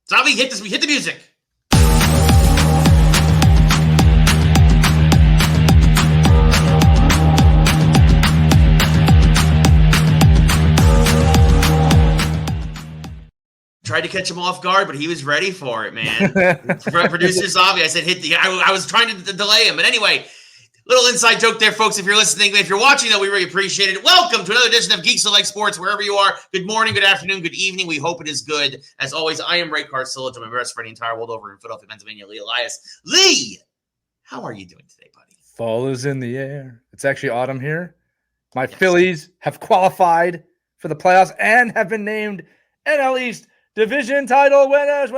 Zavi, hit this. We hit the music. Tried to catch him off guard, but he was ready for it, man. Producer Zavi, I said, I was trying to delay him. But anyway, little inside joke there, folks. If you're listening, if you're watching, though, we really appreciate it. Welcome to another edition of Geeks Who Like Sports, wherever you are. Good morning, good afternoon, good evening. We hope it is good. As always, I am Ray Carsillo, to my best friend in the entire world over in Philadelphia, Pennsylvania, Lee Elias. Lee, how are you doing today, buddy? Fall is in the air. It's actually autumn here. My Phillies have qualified for the playoffs and have been named NL East Division title winners,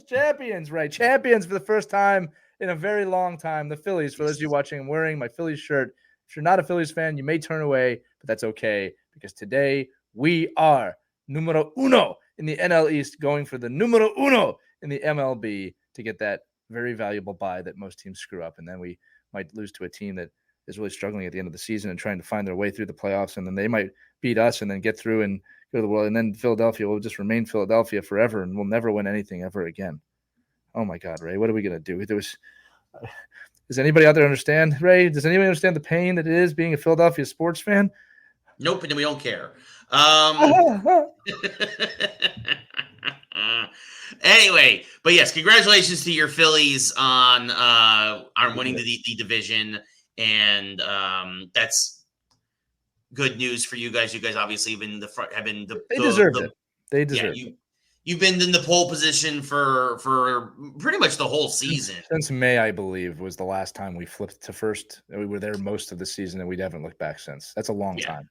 champions, right? Champions for the first time in a very long time. The Phillies, for those of you watching, I'm wearing my Phillies shirt. If you're not a Phillies fan, you may turn away, but that's okay because today we are numero uno in the NL East, going for the numero uno in the MLB to get that very valuable bye that most teams screw up. And then we might lose to a team that is really struggling at the end of the season and trying to find their way through the playoffs. And then they might beat us and then get through and go to the world. And then Philadelphia will just remain Philadelphia forever and we'll never win anything ever again. Oh my God, Ray, what are we going to do? Does anybody out there understand, Ray? Does anybody understand the pain that it is being a Philadelphia sports fan? Nope, and we don't care. Anyway, but yes, congratulations to your Phillies on winning the division, and that's good news for you guys. You guys obviously have been They deserve it. They deserve it. You've been in the pole position for pretty much the whole season. Since May, I believe, was the last time we flipped to first. We were there most of the season, and we haven't looked back since. That's a long time.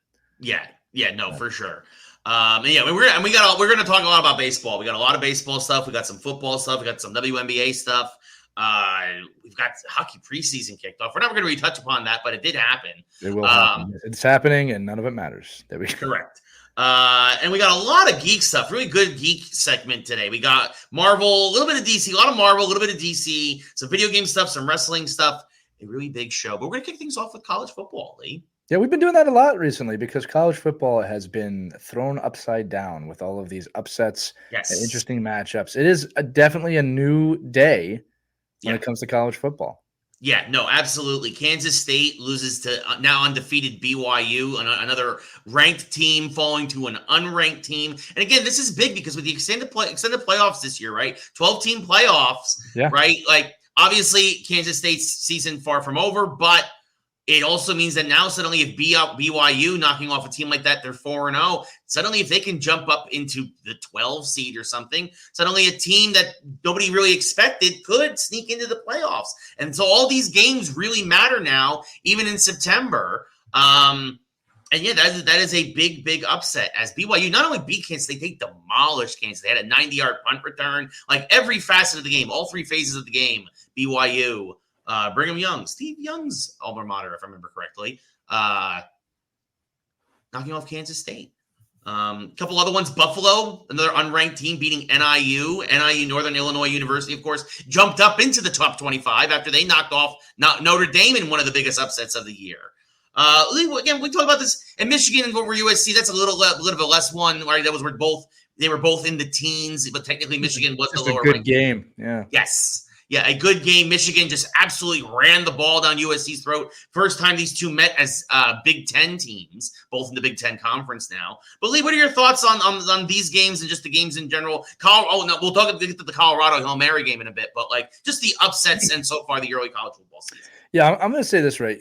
For sure. We're going to talk a lot about baseball. We got a lot of baseball stuff. We got some football stuff. We got some WNBA stuff. We've got hockey preseason kicked off. We're never going to really touch upon that, but it did happen. It will happen. It's happening, and none of it matters. There we go. Correct. And we got a lot of geek stuff. Really good geek segment today. We got Marvel, a little bit of DC, a lot of Marvel, a little bit of DC, some video game stuff, some wrestling stuff. A really big show. But we're going to kick things off with college football, Lee. Yeah, we've been doing that a lot recently because college football has been thrown upside down with all of these upsets and interesting matchups. It is definitely a new day when it comes to college football. Yeah, no, absolutely. Kansas State loses to now undefeated BYU, another ranked team falling to an unranked team. And again, this is big because with the extended playoffs this year, right? 12-team playoffs, right? Like, obviously, Kansas State's season far from over, but it also means that now suddenly if BYU knocking off a team like that, they're 4-0. Suddenly if they can jump up into the 12 seed or something, suddenly a team that nobody really expected could sneak into the playoffs. And so all these games really matter now, even in September. And yeah, that is a big, big upset as BYU not only beat Kansas State, they demolished Kansas. They had a 90-yard punt return, like every facet of the game, all three phases of the game, BYU. Brigham Young, Steve Young's alma mater, if I remember correctly, knocking off Kansas State. A couple other ones, Buffalo, another unranked team beating NIU. NIU, Northern Illinois University, of course, jumped up into the top 25 after they knocked off Notre Dame in one of the biggest upsets of the year. Again, we talked about this in Michigan and over USC. That's a little of a less one, right? They were both in the teens, but technically Michigan was the lower ranked game. Yeah. Yes. Yeah, a good game. Michigan just absolutely ran the ball down USC's throat. First time these two met as Big Ten teams, both in the Big Ten Conference now. But Lee, what are your thoughts on these games and just the games in general? We'll get to the Colorado Hail Mary game in a bit, but like just the upsets and so far the early college football season. Yeah, I'm going to say this right.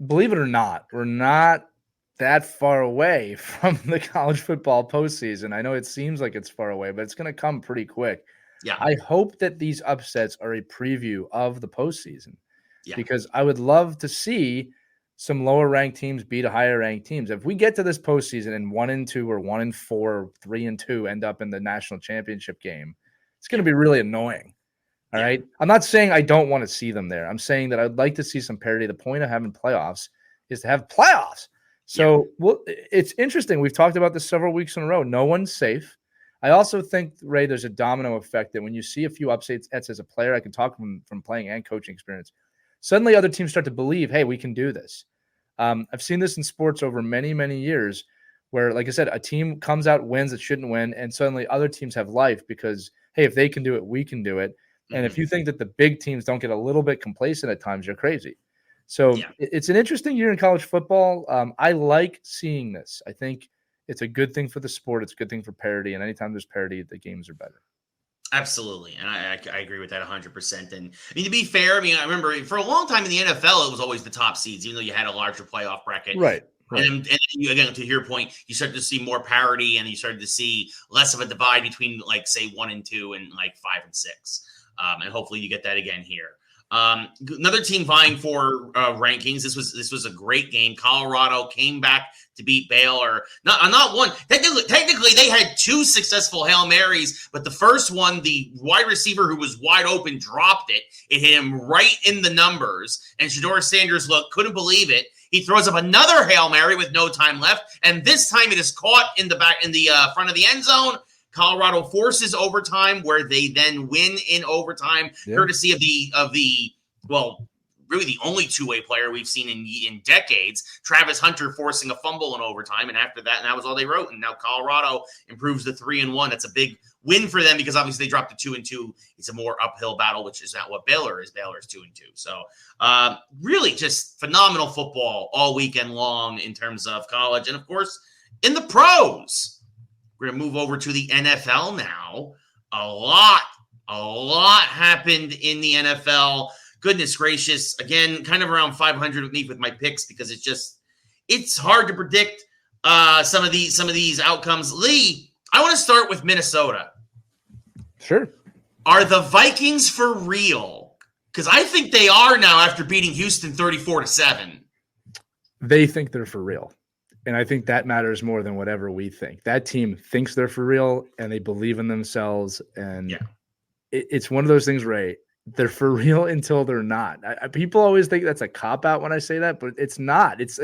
Believe it or not, we're not that far away from the college football postseason. I know it seems like it's far away, but it's going to come pretty quick. Yeah, I hope that these upsets are a preview of the postseason because I would love to see some lower ranked teams beat a higher ranked teams. If we get to this postseason and 1-2 or 1-4, or 3-2 end up in the national championship game, it's going to be really annoying. All right. I'm not saying I don't want to see them there. I'm saying that I'd like to see some parity. The point of having playoffs is to have playoffs. So it's interesting. We've talked about this several weeks in a row. No one's safe. I also think, Ray, there's a domino effect that when you see a few upsets as a player, I can talk from playing and coaching experience, suddenly other teams start to believe, hey, we can do this. I've seen this in sports over many, many years where, like I said, a team comes out, wins that shouldn't win, and suddenly other teams have life because hey, if they can do it, we can do it. And if you think that the big teams don't get a little bit complacent at times, you're crazy. So it's an interesting year in college football. I like seeing this. I think it's a good thing for the sport. It's a good thing for parity. And anytime there's parity, the games are better. Absolutely. And I agree with that 100%. And I mean, to be fair, I mean, I remember for a long time in the NFL, it was always the top seeds, even though you had a larger playoff bracket. Right. And you, again, to your point, you started to see more parity and you started to see less of a divide between, like, say, 1 and 2 and like 5 and 6. And hopefully you get that again here. Another team vying for rankings. This was a great game. Colorado came back to beat Baylor. Not one. Technically, they had 2 successful Hail Marys, but the first one, the wide receiver who was wide open dropped it. It hit him right in the numbers, and Shedeur Sanders couldn't believe it. He throws up another Hail Mary with no time left, and this time it is caught in the front of the end zone. Colorado forces overtime, where they then win in overtime, courtesy of the really the only two-way player we've seen in decades, Travis Hunter, forcing a fumble in overtime, and after that, and that was all they wrote. And now Colorado improves to 3-1. That's a big win for them because obviously they dropped to 2-2. It's a more uphill battle, which is not what Baylor is. Baylor is 2-2. So really just phenomenal football all weekend long in terms of college, and of course in the pros. We're going to move over to the NFL now. A lot happened in the NFL. Goodness gracious. Again, kind of around 500 with me with my picks because it's hard to predict some of these outcomes. Lee, I want to start with Minnesota. Sure. Are the Vikings for real? Because I think they are now after beating Houston 34-7. They think they're for real. And I think that matters more than whatever we think. That team thinks they're for real, and they believe in themselves. And it's one of those things, Ray. They're for real until they're not. People always think that's a cop-out when I say that, but it's not. It's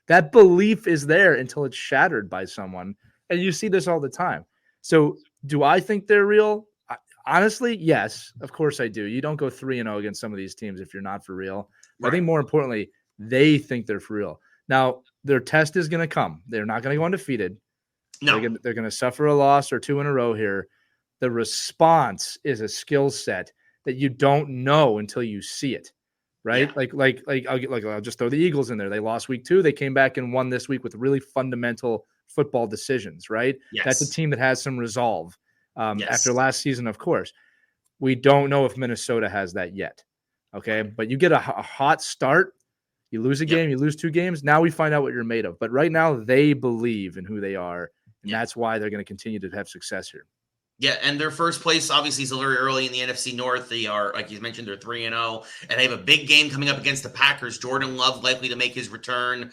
that belief is there until it's shattered by someone. And you see this all the time. So do I think they're real? Honestly, yes. Of course I do. You don't go 3-0 against some of these teams if you're not for real. Right. I think more importantly, they think they're for real. Now, their test is going to come. They're not going to go undefeated. No. They're going to suffer a loss or 2 in a row here. The response is a skill set that you don't know until you see it, right? Yeah. I'll just throw the Eagles in there. They lost week 2. They came back and won this week with really fundamental football decisions, right? Yes. That's a team that has some resolve after last season, of course. We don't know if Minnesota has that yet, okay? But you get a hot start. You lose a game, you lose 2 games. Now we find out what you're made of. But right now they believe in who they are, and that's why they're going to continue to have success here. Yeah, and their first place obviously is very early in the NFC North. They are, like you mentioned, they're 3-0, and they have a big game coming up against the Packers. Jordan Love likely to make his return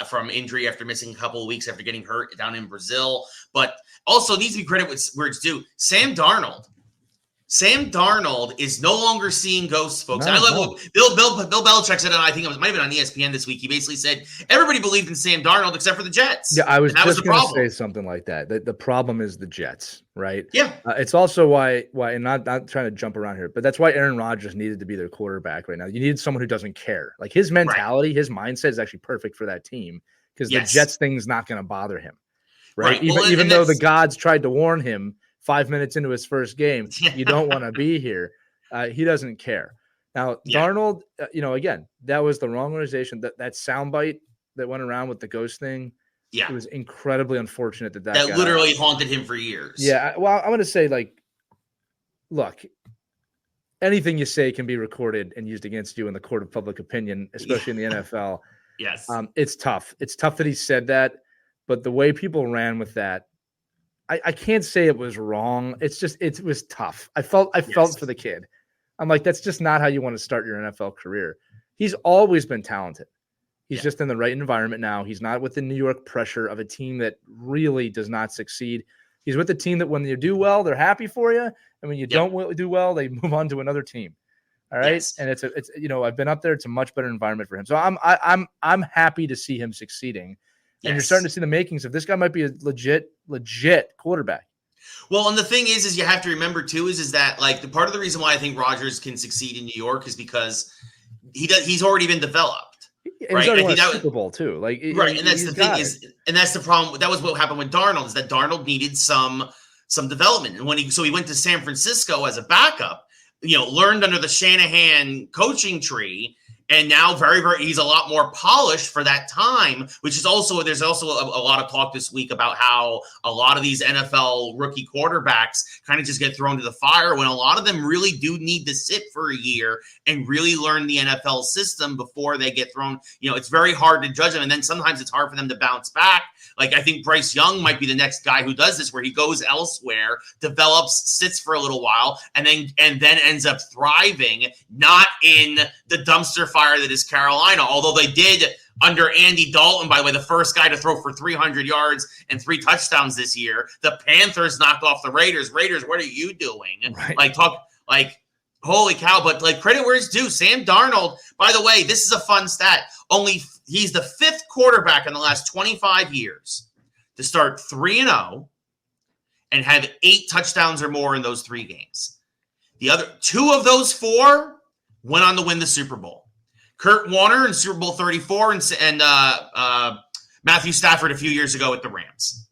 from injury after missing a couple of weeks after getting hurt down in Brazil. But also needs to be credit where it's due. Sam Darnold is no longer seeing ghosts, folks. I love what Bill Belichick said, and I think it might have been on ESPN this week. He basically said everybody believed in Sam Darnold except for the Jets. Yeah, I was just going to say something like that. The problem is the Jets, right? Yeah. It's also why, and not trying to jump around here, but that's why Aaron Rodgers needed to be their quarterback right now. You needed someone who doesn't care. Like his mentality, his mindset is actually perfect for that team because the Jets thing's not going to bother him, right? Even though the gods tried to warn him 5 minutes into his first game, you don't want to be here. He doesn't care. Now, Darnold, again, that was the wrong organization. That soundbite that went around with the ghost thing, it was incredibly unfortunate that literally haunted him for years. Yeah, well, I'm going to say, look, anything you say can be recorded and used against you in the court of public opinion, especially in the NFL. Yes. It's tough. It's tough that he said that, but the way people ran with that, I can't say it was wrong. It's just it was tough. I felt for the kid. I'm like, that's just not how you want to start your NFL career. He's always been talented. He's just in the right environment now. He's not with the New York pressure of a team that really does not succeed. He's with the team that when you do well, they're happy for you, and when you don't do well, they move on to another team. All right, and it's I've been up there. It's a much better environment for him. So I'm happy to see him succeeding. And you're starting to see the makings of this guy might be a legit quarterback. Well, and the thing is you have to remember too is that like the part of the reason why I think Rodgers can succeed in New York is because he's already been developed. And he's already won a Super Bowl too. And that's the thing and that's the problem. That was what happened with Darnold is that Darnold needed some some development. And he went to San Francisco as a backup, learned under the Shanahan coaching tree. And now he's a lot more polished for that time, which is also, there's also a lot of talk this week about how a lot of these NFL rookie quarterbacks kind of just get thrown to the fire when a lot of them really do need to sit for a year and really learn the NFL system before they get thrown. It's very hard to judge them. And then sometimes it's hard for them to bounce back. Like, I think Bryce Young might be the next guy who does this, where he goes elsewhere, develops, sits for a little while, and then ends up thriving, not in the dumpster fire that is Carolina. Although they did, under Andy Dalton, by the way, the first guy to throw for 300 yards and 3 touchdowns this year. The Panthers knocked off the Raiders. Raiders, what are you doing? Right. Holy cow. But credit where it's due. Sam Darnold, by the way, this is a fun stat. He's the 5th quarterback in the last 25 years to start 3-0 and have 8 touchdowns or more in those 3 games. The other 2 of those 4 went on to win the Super Bowl. Kurt Warner in Super Bowl 34 and Matthew Stafford a few years ago with the Rams.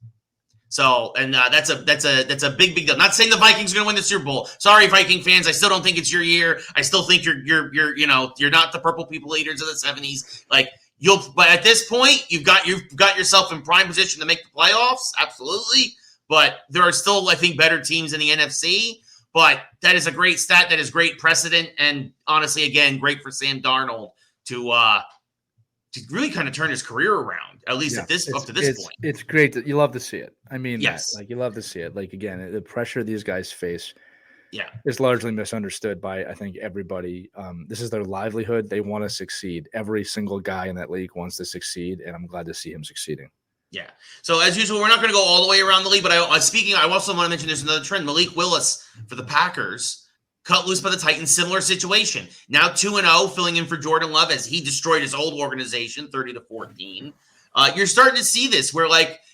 So, and that's a big deal. Not saying the Vikings are going to win the Super Bowl. Sorry, Viking fans. I still don't think it's your year. I still think you're not the Purple People Eaters of the 70s. But at this point, you've got yourself in prime position to make the playoffs. Absolutely. But there are still, I think, better teams in the NFC. But that is a great stat. That is great precedent. And honestly, again, great for Sam Darnold to really kind of turn his career around, at least up to this point. It's great that you love to see it. I mean, yes, you love to see it. Again, the pressure these guys face, is largely misunderstood by, I think, everybody. This is their livelihood. They want to succeed. Every single guy in that league wants to succeed, and I'm glad to see him succeeding. Yeah. So as usual, we're not going to go all the way around the league, but I also want to mention there's another trend. Malik Willis for the Packers, cut loose by the Titans, similar situation. Now 2-0, filling in for Jordan Love as he destroyed his old organization, 30-14. You're starting to see this where,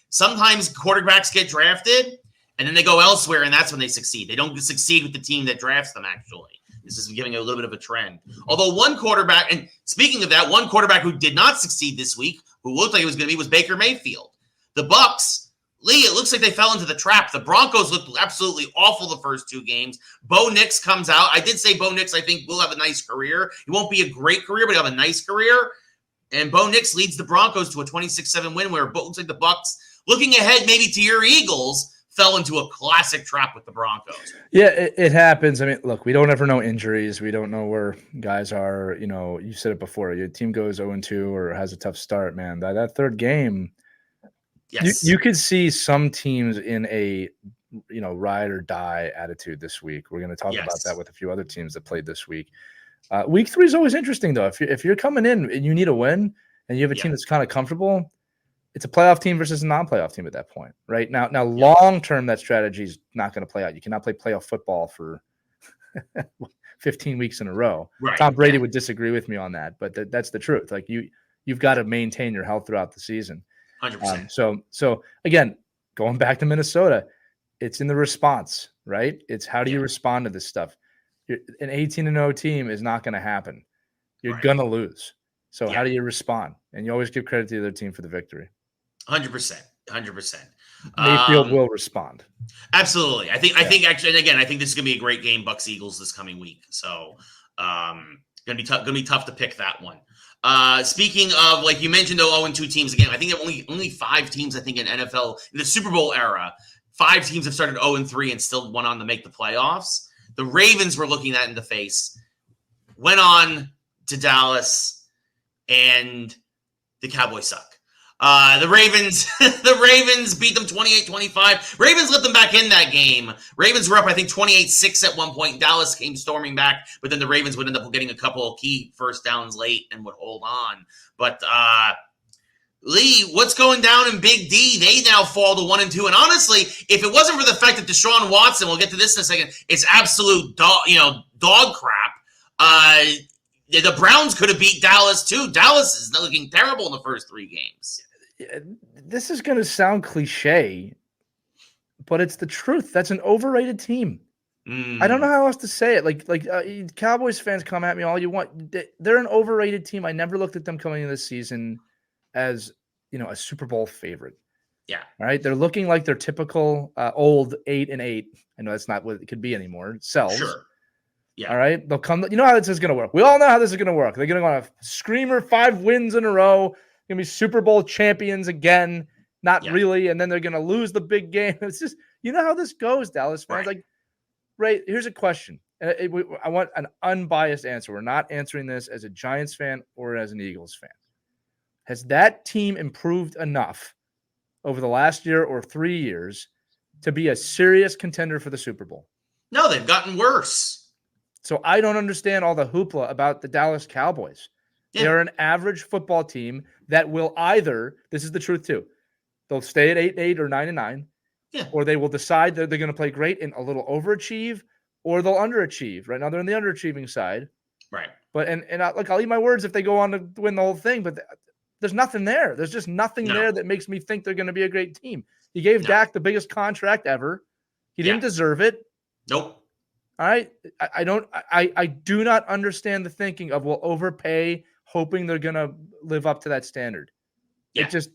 sometimes quarterbacks get drafted and then they go elsewhere, and that's when they succeed. They don't succeed with the team that drafts them, actually. This is giving a little bit of a trend. Although one quarterback, and speaking of that, one quarterback who did not succeed this week, who looked like it was going to be, was Baker Mayfield. The Bucs, Lee, it looks like they fell into the trap. The Broncos looked absolutely awful the first 2 games. Bo Nix comes out. I did say Bo Nix, I think, will have a nice career. It won't be a great career, but he'll have a nice career. And Bo Nix leads the Broncos to a 26-7 win, where it looks like the Bucs, looking ahead maybe to your Eagles, fell into a classic trap with the Broncos. Yeah, it happens. I mean, look, we don't ever know injuries. We don't know where guys are. You said it before. Your team goes 0-2 or has a tough start, man. That 3rd game, yes, you could see some teams in a ride or die attitude this week. We're going to talk about that with a few other teams that played this week. Week 3 is always interesting, though. If you're coming in and you need a win and you have a team that's kind of comfortable, it's a playoff team versus a non-playoff team at that point, right? Now, long-term, that strategy is not going to play out. You cannot play playoff football for 15 weeks in a row. Right. Tom Brady would disagree with me on that, but that's the truth. You've got to maintain your health throughout the season. 100%. So again, going back to Minnesota, it's in the response, right? It's how do you respond to this stuff? An 18-0 team is not going to happen. You're going to lose. So how do you respond? And you always give credit to the other team for the victory. 100%. 100%. Mayfield will respond. Absolutely. I think actually, and again, I think this is going to be a great game, Bucs Eagles, this coming week. So going to be tough to pick that one. Speaking of, like you mentioned, though, 0-2 teams again. I think there are only 5 teams, I think, in NFL in the Super Bowl era. 5 teams have started 0-3 and still went on to make the playoffs. The Ravens were looking that in the face, went on to Dallas, and the Cowboys suck. The Ravens beat them 28-25. Ravens let them back in that game. Ravens were up, I think, 28-6 at one point. Dallas came storming back, but then the Ravens would end up getting a couple of key first downs late and would hold on. But Lee, what's going down in Big D? They now fall to 1-2. And honestly, if it wasn't for the fact that Deshaun Watson, we'll get to this in a second, it's absolute dog crap. The Browns could have beat Dallas too. Dallas is looking terrible in the first 3 games. This is going to sound cliche, but it's the truth. That's an overrated team. I don't know how else to say it. Like Cowboys fans, come at me all you want. They're an overrated team. I never looked at them coming into this season as, a Super Bowl favorite. Yeah. All right. They're looking like their typical old 8-8. I know that's not what it could be anymore. Selves. Sure. Yeah. All right. They'll come. You know how this is going to work. We all know how this is going to work. They're going to go on a screamer 5 wins in a row. Going to be Super Bowl champions again. Not really. And then they're going to lose the big game. It's just, you know how this goes, Dallas fans. Right. Like, Ray, here's a question. I want an unbiased answer. We're not answering this as a Giants fan or as an Eagles fan. Has that team improved enough over the last year or 3 years to be a serious contender for the Super Bowl? No, they've gotten worse. So I don't understand all the hoopla about the Dallas Cowboys. Yeah. They're an average football team that will either, this is the truth too, they'll stay at 8-8 or 9-9, or they will decide that they're going to play great and a little overachieve, or they'll underachieve. Right now they're on the underachieving side. Right. But look, I'll eat my words if they go on to win the whole thing, but there's nothing there. There's just nothing there that makes me think they're going to be a great team. He gave Dak the biggest contract ever. He didn't deserve it. Nope. All right. I do not understand the thinking of we'll overpay, hoping they're going to live up to that standard. Yeah. It just,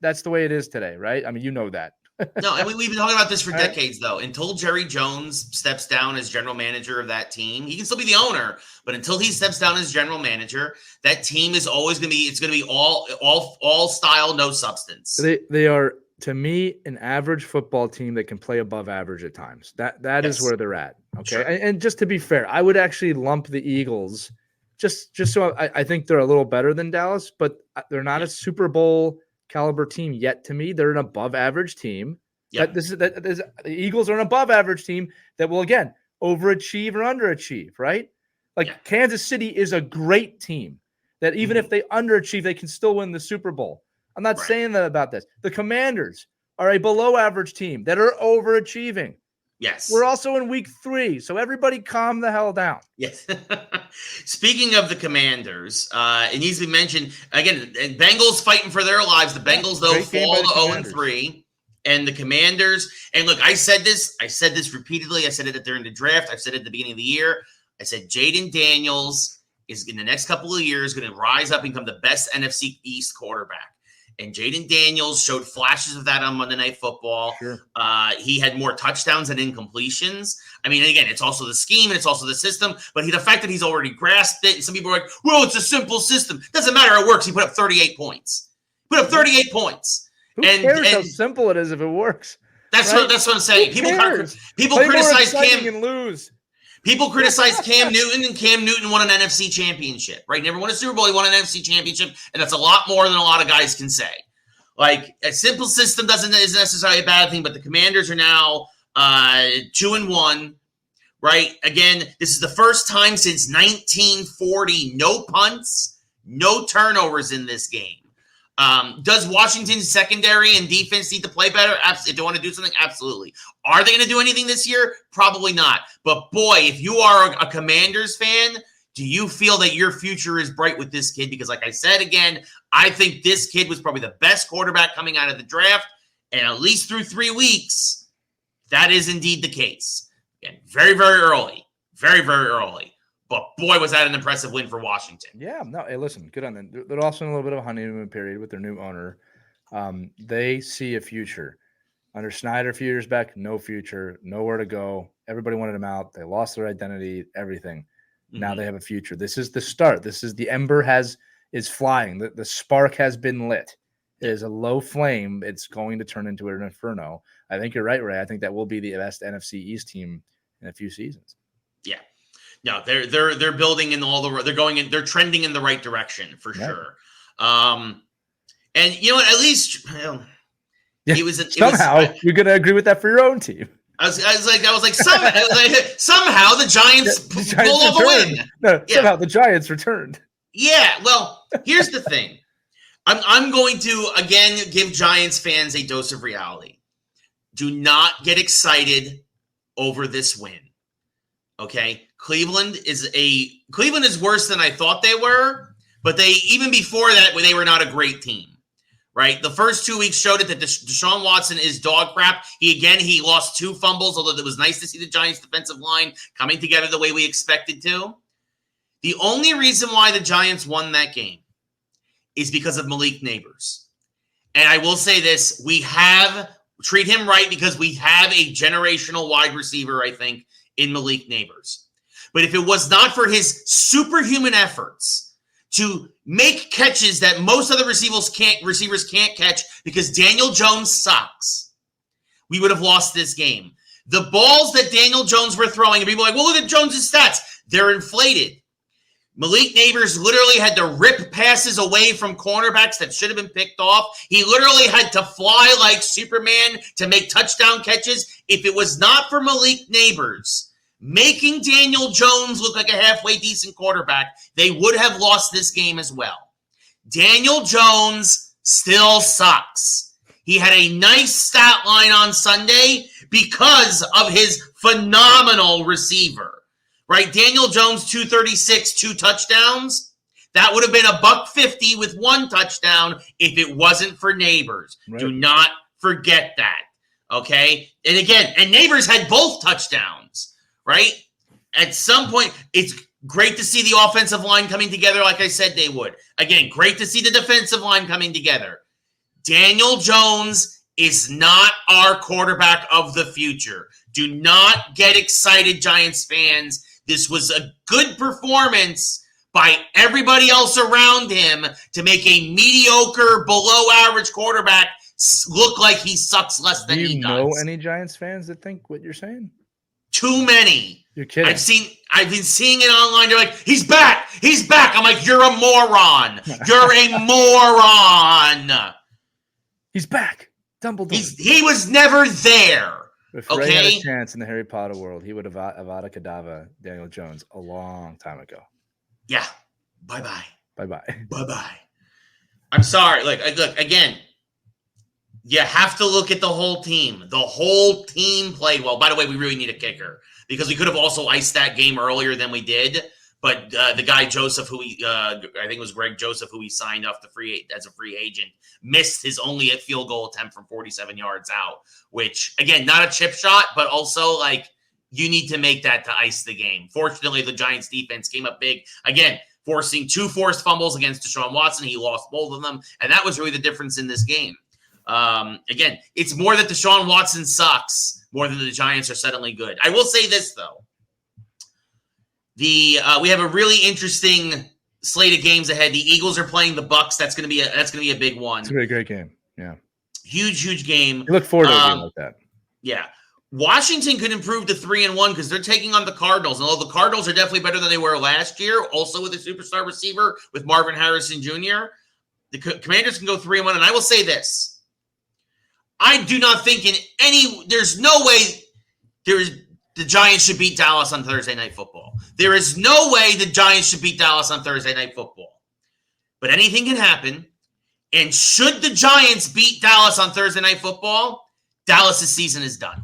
that's the way it is today, right? I mean, you know that. No, and we've been talking about this for decades, though. Until Jerry Jones steps down as general manager of that team, he can still be the owner, but until he steps down as general manager, that team is always going to be. It's going to be all style, no substance. They are, to me, an average football team that can play above average at times. That is where they're at. Okay, sure. And just to be fair, I would actually lump the Eagles just so I think they're a little better than Dallas, but they're not a Super Bowl caliber team yet. To me, they're an above average team. Yeah. The Eagles are an above average team that will, again, overachieve or underachieve, right? Like Kansas City is a great team that even if they underachieve, they can still win the Super Bowl. I'm not saying that about this. The Commanders are a below average team that are overachieving. Yes. We're also in week 3, so everybody calm the hell down. Yes. Speaking of the Commanders, it needs to be mentioned, again, Bengals fighting for their lives. The Bengals, though, fall to 0-3. And the Commanders, and look, I said this repeatedly. I said it during the draft. I've said it at the beginning of the year. I said Jaden Daniels is in the next couple of years going to rise up and become the best NFC East quarterback. And Jaden Daniels showed flashes of that on Monday Night Football. Sure. He had more touchdowns than incompletions. I mean, again, it's also the scheme and it's also the system. But the fact that he's already grasped it, and some people are like, well, it's a simple system. Doesn't matter. It works. He put up 38 points. Who cares how simple it is if it works? That's what I'm saying. People criticize Cam and lose. People criticize Cam Newton, and Cam Newton won an NFC championship, right? Never won a Super Bowl. He won an NFC championship, and that's a lot more than a lot of guys can say. Like, a simple system isn't necessarily a bad thing, but the Commanders are now 2-1, right? Again, this is the first time since 1940, no punts, no turnovers in this game. Does Washington's secondary and defense need to play better? Absolutely. If they want to do something, absolutely. Are they going to do anything this year? Probably not. But boy, if you are a Commanders fan, do you feel that your future is bright with this kid? Because like I said, again, I think this kid was probably the best quarterback coming out of the draft. And at least through 3 weeks, that is indeed the case. Again, very, very early. Very, very early. But boy, was that an impressive win for Washington. Yeah, no, hey, listen, good on them. They're also in a little bit of a honeymoon period with their new owner. They see a future. Under Snyder a few years back, no future, nowhere to go. Everybody wanted him out. They lost their identity, everything. Mm-hmm. Now they have a future. This is the start. This is the ember is flying. The spark has been lit. It is a low flame. It's going to turn into an inferno. I think you're right, Ray. I think that will be the best NFC East team in a few seasons. Yeah. No, they're building in they're trending in the right direction for sure. And you know what? At least you're going to agree with that for your own team. I was like somehow the Giants pull off a win. No, somehow the Giants returned. Yeah. Well, here's the thing. I'm going to again give Giants fans a dose of reality. Do not get excited over this win. Okay. Cleveland is worse than I thought they were, but even before that, they were not a great team, right? The first 2 weeks showed it that Deshaun Watson is dog crap. He lost 2 fumbles, although it was nice to see the Giants defensive line coming together the way we expected to. The only reason why the Giants won that game is because of Malik Neighbors. And I will say this, treat him right because we have a generational wide receiver, I think, in Malik Neighbors. But if it was not for his superhuman efforts to make catches that most other receivers can't catch because Daniel Jones sucks, we would have lost this game. The balls that Daniel Jones were throwing, and people are like, well, look at Jones's stats. They're inflated. Malik Neighbors literally had to rip passes away from cornerbacks that should have been picked off. He literally had to fly like Superman to make touchdown catches. If it was not for Malik Neighbors making Daniel Jones look like a halfway decent quarterback, they would have lost this game as well. Daniel Jones still sucks. He had a nice stat line on Sunday because of his phenomenal receiver, right? Daniel Jones, 236, 2 touchdowns. That would have been $150 with 1 touchdown if it wasn't for Neighbors. Right. Do not forget that, okay? And again, Neighbors had both touchdowns. Right? At some point, it's great to see the offensive line coming together like I said they would. Again, great to see the defensive line coming together. Daniel Jones is not our quarterback of the future. Do not get excited, Giants fans. This was a good performance by everybody else around him to make a mediocre, below-average quarterback look like he sucks less than he does. Do you know any Giants fans that think what you're saying? Too many. You're kidding. I've been seeing it online. They're like, he's back. He's back. I'm like, you're a moron. You're a moron. He's back. Dumbledore. He was never there. If Ray had a chance in the Harry Potter world, he would have Avada Kedavra Daniel Jones a long time ago. Yeah. Bye-bye. Bye-bye. Bye-bye. I'm sorry. Look, again, you have to look at the whole team. The whole team played well. By the way, we really need a kicker because we could have also iced that game earlier than we did. But the guy Joseph, who I think it was Greg Joseph, who he signed off as a free agent, missed his only field goal attempt from 47 yards out. Which again, not a chip shot, but also like you need to make that to ice the game. Fortunately, the Giants defense came up big again, forcing 2 forced fumbles against Deshaun Watson. He lost both of them, and that was really the difference in this game. Again, it's more that Deshaun Watson sucks more than the Giants are suddenly good. I will say this though. We have a really interesting slate of games ahead. The Eagles are playing the Bucks. That's going to be a big one. It's a great game. Yeah. Huge game. You look forward to a game like that. Yeah. Washington could improve to 3-1 because they're taking on the Cardinals. And although the Cardinals are definitely better than they were last year, also with a superstar receiver with Marvin Harrison Jr., the Commanders can go 3-1. And I will say this. I do not think there's no way the Giants should beat Dallas on Thursday Night Football. There is no way the Giants should beat Dallas on Thursday Night Football. But anything can happen. And should the Giants beat Dallas on Thursday Night Football, Dallas' season is done.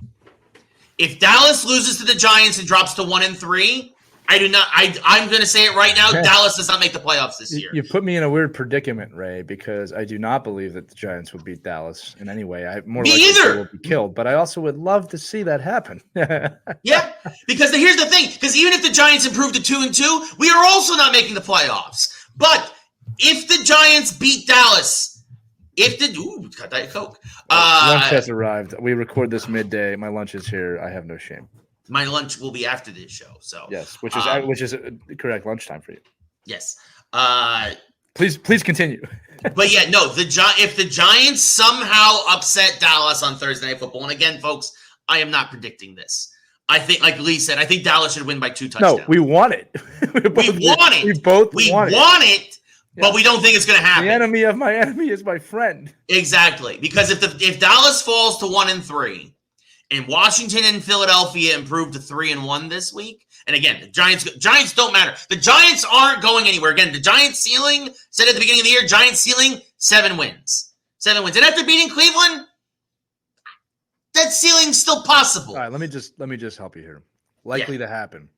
If Dallas loses to the Giants and drops to 1-3, I'm going to say it right now. Dallas does not make the playoffs this year. You put me in a weird predicament, Ray, because I do not believe that the Giants will beat Dallas in any way. Me either. They will be killed, but I also would love to see that happen. Yeah, because here's the thing. Because even if the Giants improve to 2-2, we are also not making the playoffs. But if the Giants beat Dallas, got Diet Coke. Lunch has arrived. We record this midday. My lunch is here. I have no shame. My lunch will be after this show. So yes, which is a correct lunchtime for you. Yes. Please continue. But yeah, no. If the Giants somehow upset Dallas on Thursday Night Football, and again, folks, I am not predicting this. I think, like Lee said, I think Dallas should win by 2 touchdowns. No, we want it. We both want it. But we don't think it's going to happen. The enemy of my enemy is my friend. Exactly, because if Dallas falls to 1-3. And Washington and Philadelphia improved to 3-1 this week. And again, the Giants don't matter. The Giants aren't going anywhere. Again, the Giants ceiling, said at the beginning of the year, Giants ceiling, 7 wins. 7 wins. And after beating Cleveland, that ceiling's still possible. All right, let me just help you here. Likely to happen.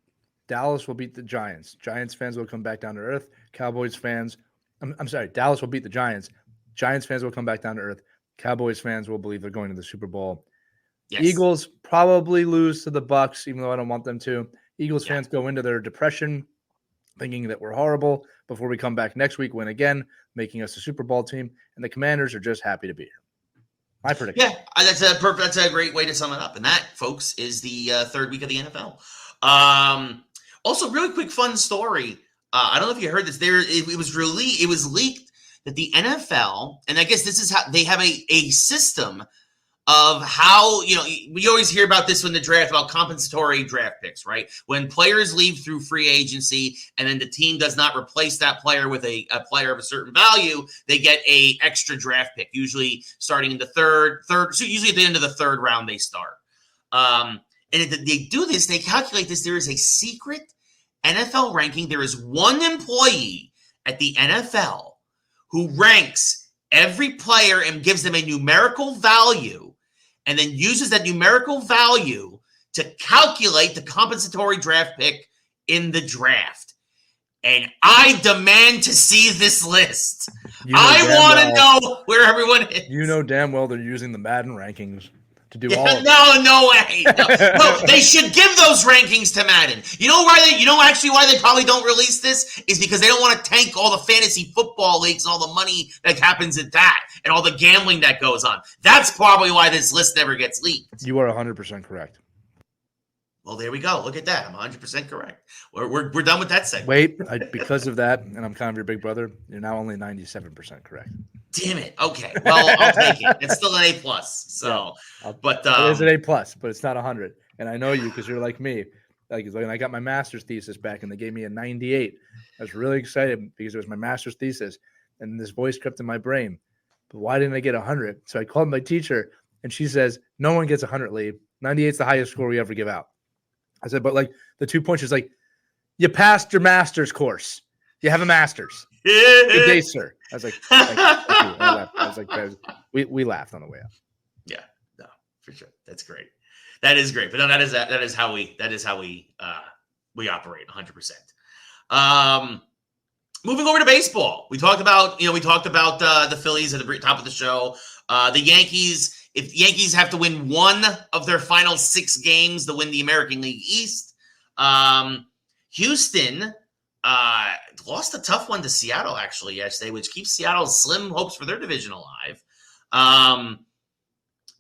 Dallas will beat the Giants. Giants fans will come back down to earth. Cowboys fans, I'm sorry, Dallas will beat the Giants. Giants fans will come back down to earth. Cowboys fans will believe they're going to the Super Bowl. Yes. Eagles probably lose to the Bucks, even though I don't want them to. Eagles fans go into their depression. thinking that we're horrible before we come back next week, win again, making us a Super Bowl team, and the Commanders are just happy to be here. My prediction. Yeah, that's a great way to sum it up. And that, folks, is the third week of the NFL. Also, really quick fun story. I don't know if you heard this. It was leaked that the NFL, and I guess this is how they have a system of how, we always hear about this when the draft, about compensatory draft picks, right? When players leave through free agency and then the team does not replace that player with a player of a certain value, they get a extra draft pick, usually starting in the third, so usually at the end of the third round they start. And they do this, they calculate this. There is a secret NFL ranking. There is one employee at the NFL who ranks every player and gives them a numerical value, and then uses that numerical value to calculate the compensatory draft pick in the draft. And I demand to see this list. I want to know where everyone is. You know damn well they're using the Madden rankings to do all of it. No way. No, they should give those rankings to Madden. You know why they probably don't release this is because they don't want to tank all the fantasy football leagues and all the money that happens at that and all the gambling that goes on. That's probably why this list never gets leaked. You are 100% correct. Well, there we go. Look at that. I'm 100% correct. We're done with that segment. Wait, because of that, and I'm kind of your big brother, you're now only 97% correct. Damn it. Okay. Well, I'll take it. It's still an A+. So, yeah, but it is an A+, but it's not 100. And I know you because you're like me. Like when I got my master's thesis back and they gave me a 98, I was really excited because it was my master's thesis. And this voice crept in my brain. But why didn't I get 100? So I called my teacher, and she says, no one gets 100, Lee. 98 is the highest score we ever give out. I said, but like the 2 points is like, you passed your master's course. You have a master's. Good day, sir. I was like, thank you. I was like, we laughed on the way up. Yeah, no, for sure. That's great. That is great. But no, that is how we operate 100%. Moving over to baseball. We talked about the Phillies at the top of the show. The Yankees, if the Yankees have to win one of their final 6 games to win the American League East. Houston lost a tough one to Seattle actually yesterday, which keeps Seattle's slim hopes for their division alive.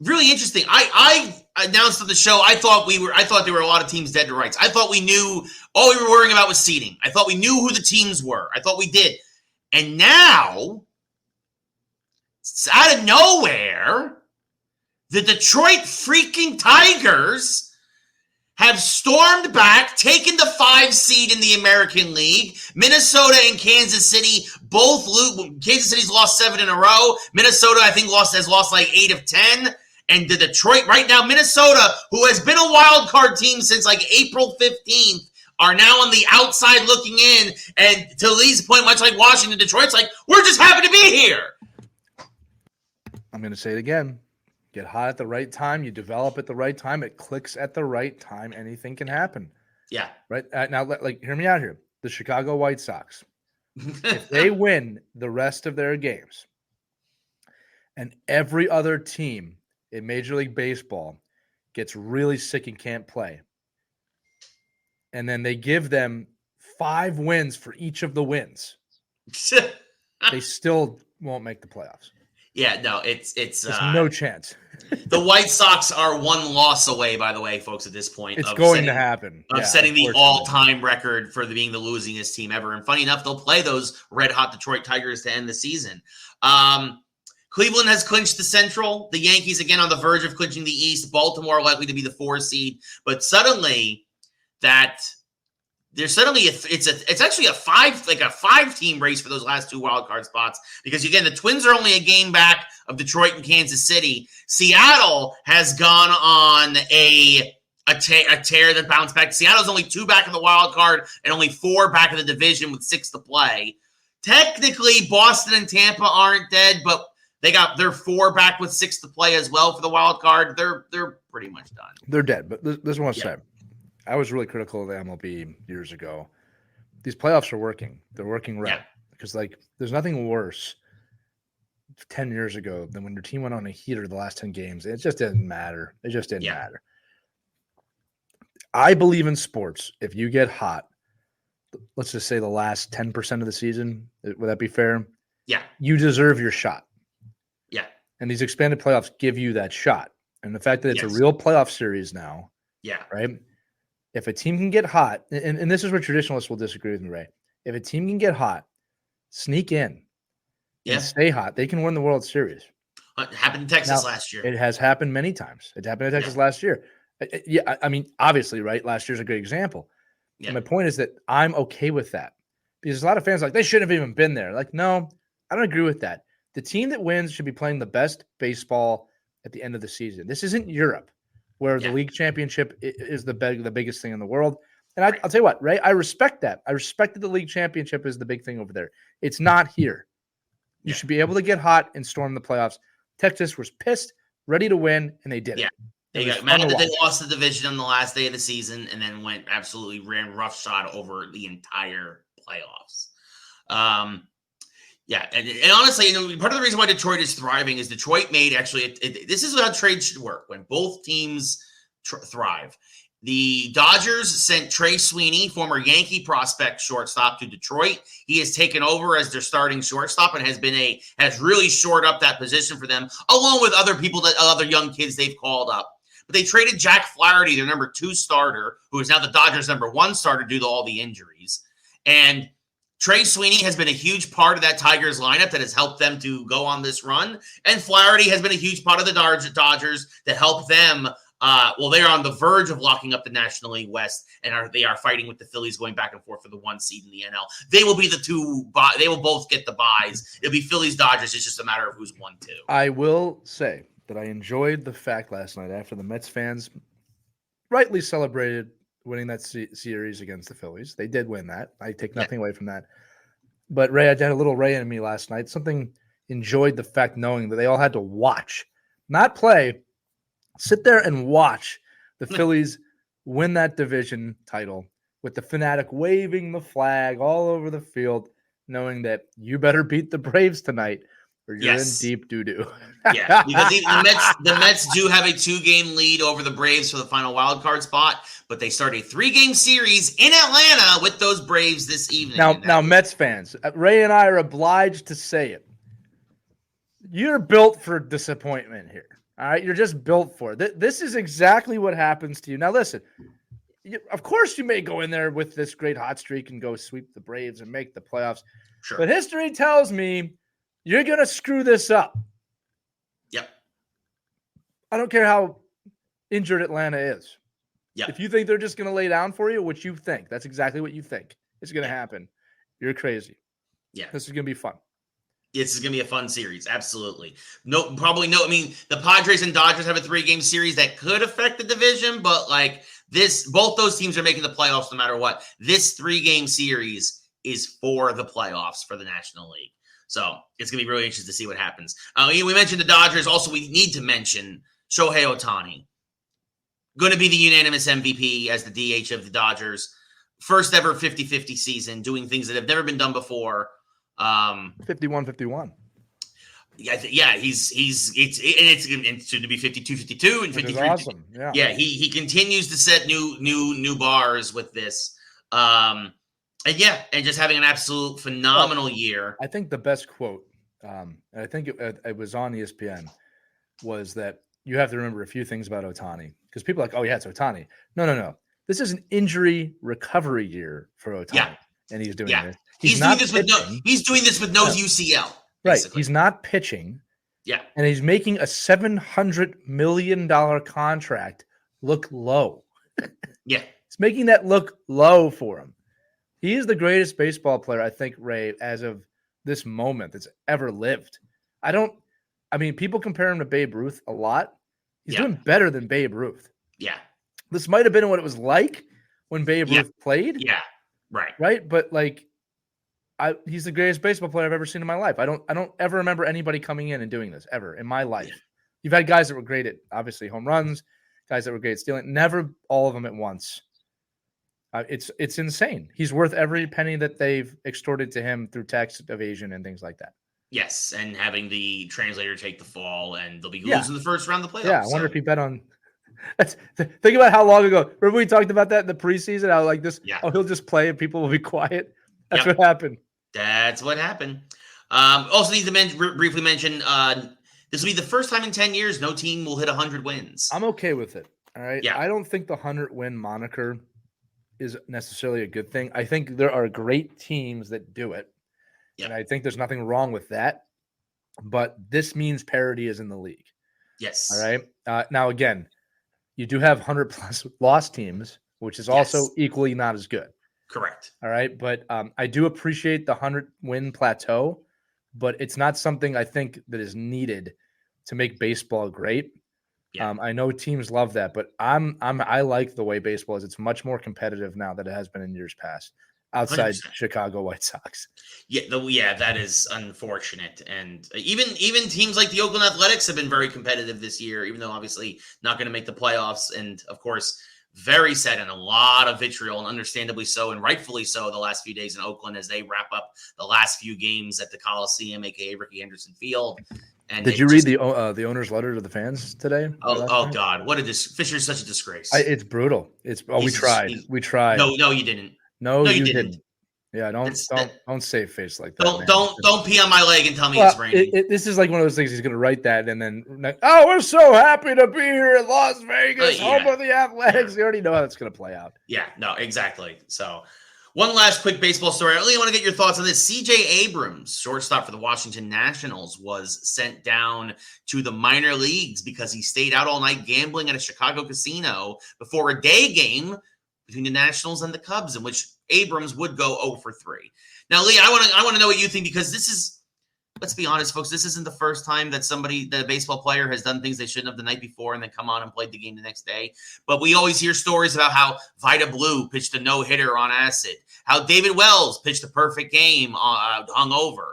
Really interesting. I announced on the show, I thought there were a lot of teams dead to rights. I thought we knew all we were worrying about was seeding. I thought we knew who the teams were. I thought we did. And now, out of nowhere, the Detroit freaking Tigers have stormed back, taken the 5 seed in the American League. Minnesota and Kansas City both lose. Kansas City's lost 7 in a row. Minnesota, I think, has lost like 8 of 10. And the Detroit, right now, Minnesota, who has been a wild card team since like April 15th, are now on the outside looking in. And to Lee's point, much like Washington, Detroit's like, we're just happy to be here. I'm going to say it again. Get hot at the right time. You develop at the right time. It clicks at the right time. Anything can happen. Yeah. Right. Now, hear me out here. The Chicago White Sox, if they win the rest of their games and every other team in Major League Baseball gets really sick and can't play, and then they give them 5 wins for each of the wins, they still won't make the playoffs. Yeah, no, it's no chance. The White Sox are 1 loss away, by the way, folks, at this point. It's going to happen. Of setting the all-time record for being the losingest team ever. And funny enough, they'll play those red-hot Detroit Tigers to end the season. Cleveland has clinched the Central. The Yankees, again, on the verge of clinching the East. Baltimore likely to be the 4 seed. But suddenly, it's actually a 5-team race for those last 2 wild card spots, because again, the Twins are only a game back of Detroit and Kansas City. Seattle has gone on a tear that bounced back. Seattle's only 2 back in the wild card and only 4 back in the division with 6 to play. Technically, Boston and Tampa aren't dead, but they're 4 back with 6 to play as well for the wild card. They're pretty much done. They're dead, but this is what I say. I was really critical of the MLB years ago. These playoffs are working. They're working right. Because, there's nothing worse 10 years ago than when your team went on a heater the last 10 games. It just didn't matter. It just didn't matter. I believe in sports. If you get hot, let's just say the last 10% of the season. Would that be fair? Yeah. You deserve your shot. Yeah. And these expanded playoffs give you that shot. And the fact that it's a real playoff series now. Yeah. Right. If a team can get hot, and this is where traditionalists will disagree with me, Ray. If a team can get hot, sneak in and stay hot, they can win the World Series. It happened in Texas last year. It has happened many times. It happened in Texas last year. Yeah, I mean, obviously, right? Last year's a great example. Yeah. And my point is that I'm okay with that because a lot of fans are like, they shouldn't have even been there. Like, no, I don't agree with that. The team that wins should be playing the best baseball at the end of the season. This isn't Europe where the league championship is the biggest thing in the world. And I'll tell you what, Ray, I respect that. I respect that the league championship is the big thing over there. It's not here. You should be able to get hot and storm the playoffs. Texas was pissed, ready to win, and they did it. They got mad that they lost the division on the last day of the season and then ran roughshod over the entire playoffs. And honestly, part of the reason why Detroit is thriving is Detroit made this is how trades should work when both teams thrive. The Dodgers sent Trey Sweeney, former Yankee prospect shortstop, to Detroit. He has taken over as their starting shortstop and has really shored up that position for them, along with other young kids they've called up. But they traded Jack Flaherty, their number 2 starter, who is now the Dodgers' number 1 starter due to all the injuries. And Trey Sweeney has been a huge part of that Tigers lineup that has helped them to go on this run. And Flaherty has been a huge part of the Dodgers that help them. They're on the verge of locking up the National League West, and they are fighting with the Phillies going back and forth for the 1 seed in the NL. They will be they will both get the buys. It'll be Phillies Dodgers. It's just a matter of who's 1-2. I will say that I enjoyed the fact last night after the Mets fans rightly celebrated winning that series against the Phillies. They did win that. I take nothing away from that. But Ray, I had a little Ray in me last night. Enjoyed the fact knowing that they all had to watch, not play. Sit there and watch the Phillies win that division title with the fanatic waving the flag all over the field, knowing that you better beat the Braves tonight or you're in deep doo-doo. Yeah, because the Mets do have a 2-game lead over the Braves for the final wild card spot, but they start a 3-game series in Atlanta with those Braves this evening. Now, Mets fans, Ray and I are obliged to say it. You're built for disappointment here. All right, you're just built for it. This is exactly what happens to you. Now, listen, of course you may go in there with this great hot streak and go sweep the Braves and make the playoffs. Sure. But history tells me you're going to screw this up. Yep. I don't care how injured Atlanta is. Yep. If you think they're just going to lay down for you, which you think, that's exactly what you think is going to happen. You're crazy. Yeah. This is going to be fun. This is going to be a fun series. Absolutely. I mean, the Padres and Dodgers have a 3-game series that could affect the division, but both those teams are making the playoffs no matter what. This 3-game series is for the playoffs for the National League. So it's going to be really interesting to see what happens. We mentioned the Dodgers. Also, we need to mention Shohei Ohtani. Going to be the unanimous MVP as the DH of the Dodgers. First ever 50-50 season, doing things that have never been done before. 51-51. It's soon to be 52-52 and 53. Awesome. Yeah. He continues to set new bars with this. And just having an absolute phenomenal year. I think the best quote, and I think it was on ESPN, was that you have to remember a few things about Ohtani because people are like, oh yeah, it's Ohtani. No. This is an injury recovery year for Ohtani, and he's doing this. He's doing this with no UCL. Right. Basically. He's not pitching. Yeah. And he's making a $700 million contract look low. Yeah. It's making that look low for him. He is the greatest baseball player, I think, Ray, as of this moment that's ever lived. People compare him to Babe Ruth a lot. He's doing better than Babe Ruth. Yeah. This might have been what it was like when Babe Ruth played. Yeah. Right. Right. But he's the greatest baseball player I've ever seen in my life. I don't ever remember anybody coming in and doing this ever in my life. Yeah. You've had guys that were great at obviously home runs, guys that were great at stealing, never all of them at once. It's insane. He's worth every penny that they've extorted to him through tax evasion and things like that. Yes, and having the translator take the fall, and they'll be losing the first round of the playoffs. Yeah, I wonder if he bet on Think about how long ago. Remember we talked about that in the preseason? How like this? Yeah. Oh, he'll just play and people will be quiet. That's Yep. what happened. That's what happened. Also need to briefly mention this will be the first time in 10 years no team will hit 100 wins. I'm okay with it. All right. Yeah. I don't think the 100-win moniker is necessarily a good thing. I think there are great teams that do it. Yeah. And I think there's nothing wrong with that. But this means parity is in the league. Yes. All right. Now, again, you do have 100-plus lost teams, which is also equally not as good. Correct. All right. But I do appreciate the 100-win plateau, but it's not something I think that is needed to make baseball great. Yeah. I know teams love that, but I like the way baseball is. It's much more competitive now than it has been in years past, outside 100%. Chicago White Sox. Yeah, that is unfortunate. And even teams like the Oakland Athletics have been very competitive this year, even though obviously not going to make the playoffs. And of course, very sad and a lot of vitriol, and understandably so, and rightfully so, the last few days in Oakland as they wrap up the last few games at the Coliseum, aka Rickey Henderson Field. And did you read the owner's letter to the fans today? Oh God, what Fisher's such a disgrace. It's brutal. We tried. No, you didn't. No, you didn't. Yeah, don't save face like that. Don't pee on my leg and tell me it's raining. This is like one of those things he's going to write that and then we're so happy to be here in Las Vegas, home of the Athletics. You already know how it's going to play out. Yeah, no, exactly. So. One last quick baseball story. I really want to get your thoughts on this. C.J. Abrams, shortstop for the Washington Nationals, was sent down to the minor leagues because he stayed out all night gambling at a Chicago casino before a day game between the Nationals and the Cubs, in which Abrams would go 0 for 3. Now, Lee, I want to know what you think, because this is, let's be honest, folks, this isn't the first time that a baseball player has done things they shouldn't have the night before and then come on and played the game the next day. But we always hear stories about how Vida Blue pitched a no-hitter on acid, how David Wells pitched a perfect game hungover.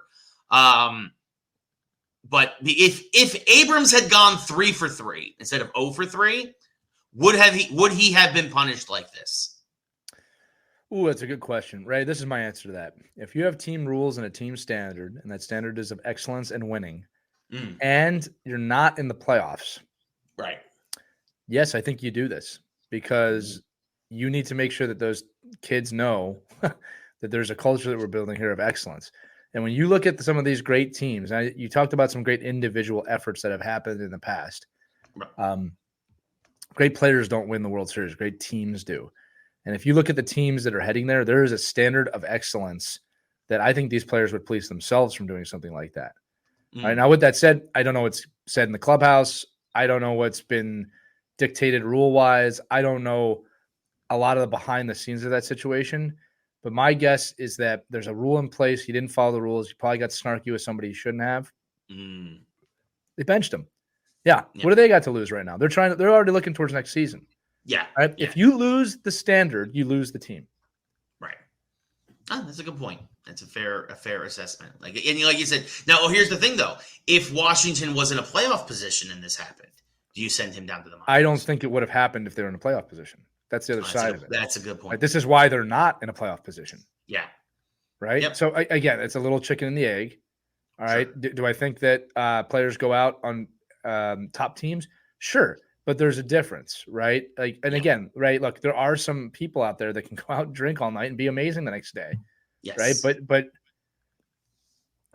But if Abrams had gone 3 for 3 instead of 0 for 3, would he have been punished like this? Ooh, that's a good question, Ray. This is my answer to that. If you have team rules and a team standard, and that standard is of excellence and winning, and you're not in the playoffs, right? Yes, I think you do this because you need to make sure that those kids know that there's a culture that we're building here of excellence. And when you look at some of these great teams, you talked about some great individual efforts that have happened in the past. Great players don't win the World Series. Great teams do. And if you look at the teams that are heading there, there is a standard of excellence that I think these players would police themselves from doing something like that. All right. Now, with that said, I don't know what's said in the clubhouse. I don't know what's been dictated rule-wise. I don't know a lot of the behind the scenes of that situation. But my guess is that there's a rule in place. He didn't follow the rules. He probably got snarky with somebody he shouldn't have. They benched him. Yeah. What do they got to lose right now? They're already looking towards next season. Yeah. Right? Yeah. If you lose the standard, you lose the team. Right. Oh, that's a good point. That's a fair assessment. Like you said. Now, here's the thing, though. If Washington was in a playoff position and this happened, do you send him down to the minors? I don't think it would have happened if they were in a playoff position. That's the other side of it. That's a good point. Like, this is why they're not in a playoff position. Yeah. Right. Yep. So again, it's a little chicken and the egg. All right. Sure. Do I think that players go out on top teams? Sure. But there's a difference, right? Like, and again, right? Look, there are some people out there that can go out and drink all night and be amazing the next day, right? But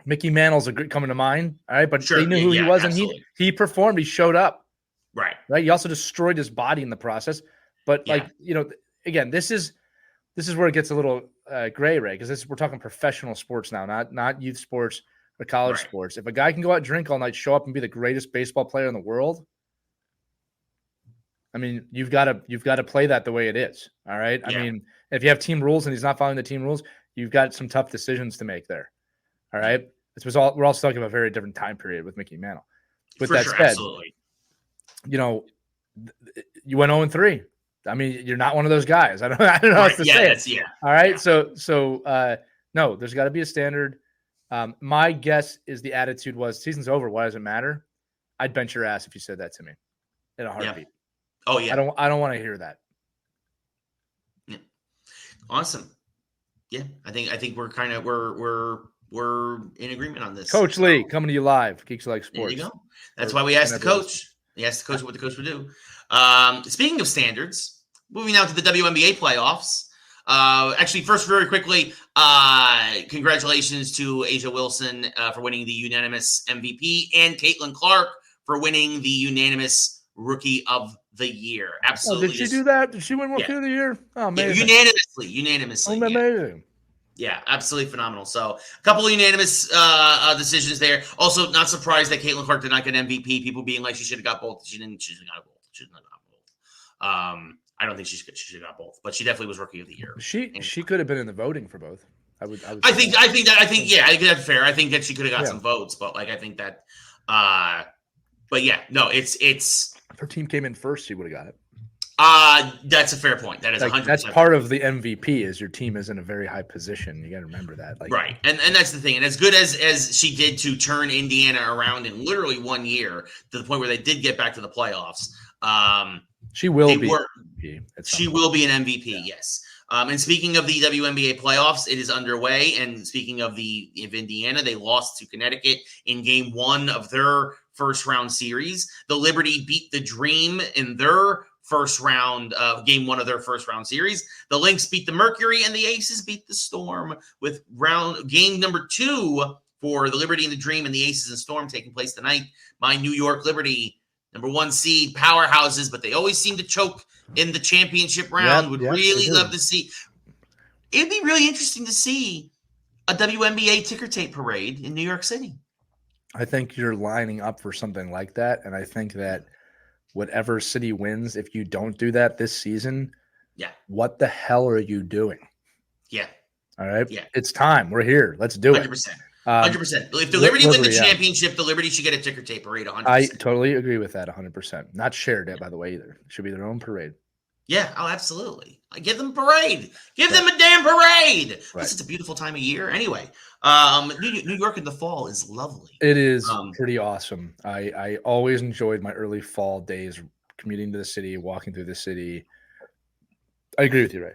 Mickey Mantle's coming to mind, all right? But they knew who he was, absolutely. And he performed. He showed up, right? He also destroyed his body in the process. But again, this is where it gets a little gray, Ray, because we're talking professional sports now, not youth sports or college sports. If a guy can go out and drink all night, show up and be the greatest baseball player in the world, I mean, you've got to play that the way it is. All right. Yeah. I mean, if you have team rules and he's not following the team rules, you've got some tough decisions to make there. All right. We're also talking about a very different time period with Mickey Mantle. With that said, absolutely. You went 0-3. I mean, you're not one of those guys. I don't know how else to say it. All right. Yeah. So no, there's got to be a standard. My guess is the attitude was season's over. Why does it matter? I'd bench your ass if you said that to me in a heartbeat. Yeah. Oh yeah. I don't want to hear that. Yeah. Awesome. Yeah. I think we're kind of we're in agreement on this. Coach Lee coming to you live. Geeks Who Like Sports. There you go. That's why we asked the coach. He asked the coach what the coach would do. Speaking of standards, moving now to the WNBA playoffs. Actually, first, very quickly, congratulations to Asia Wilson for winning the unanimous MVP and Caitlin Clark for winning the unanimous Rookie of the Year. Absolutely. Oh, did she do that? Did she win Rookie of the Year? Oh, amazing. Yeah, unanimously. Oh, amazing. Yeah, absolutely phenomenal. So a couple of unanimous decisions there. Also, not surprised that Caitlin Clark did not get MVP. People being like she should have got both. She didn't. She should have got both. I don't think she should have got both, but she definitely was Rookie of the Year. She could have been in the voting for both. I think that's fair. I think that she could have got some votes, but I think that. But yeah, no, it's. If her team came in first, she would have got it. That's a fair point. That is 100%. That's part of the MVP is your team is in a very high position. You got to remember that. Right. And that's the thing. And as good as she did to turn Indiana around in literally 1 year to the point where they did get back to the playoffs. She will be an MVP, yes. And speaking of the WNBA playoffs, it is underway. And speaking of Indiana, they lost to Connecticut in game 1 of their first round series. The Liberty beat the Dream in their first round, game 1 of their first round series. The Lynx beat the Mercury, and the Aces beat the Storm with game number 2 for the Liberty and the Dream and the Aces and Storm taking place tonight. My New York Liberty, number 1 seed, powerhouses, but they always seem to choke in the championship round. Would really love to see. It'd be really interesting to see a WNBA ticker tape parade in New York City. I think you're lining up for something like that, and I think that whatever city wins, if you don't do that this season, what the hell are you doing? Yeah. All right. Yeah. It's time. We're here. Let's do 100%. it. 100%. If the Liberty win the championship, the Liberty should get a ticker tape parade 100%. I totally agree with that 100%. Not shared it, by the way, either. It should be their own parade. Yeah. Oh, absolutely. Give them a parade. Give them a damn parade. Right. Plus, it's a beautiful time of year. Anyway, New York in the fall is lovely. It is pretty awesome. I always enjoyed my early fall days commuting to the city, walking through the city. I agree with you, Ray.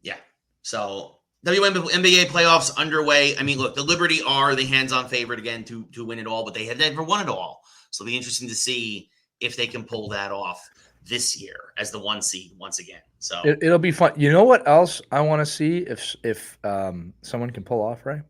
Yeah. So WNBA playoffs underway. I mean, look, the Liberty are the hands-on favorite again to win it all, but they had never won it all. So it'll be interesting to see if they can pull that off this year as the 1 seed once again. So it'll be fun. You know what else I want to see if someone can pull off, Ray?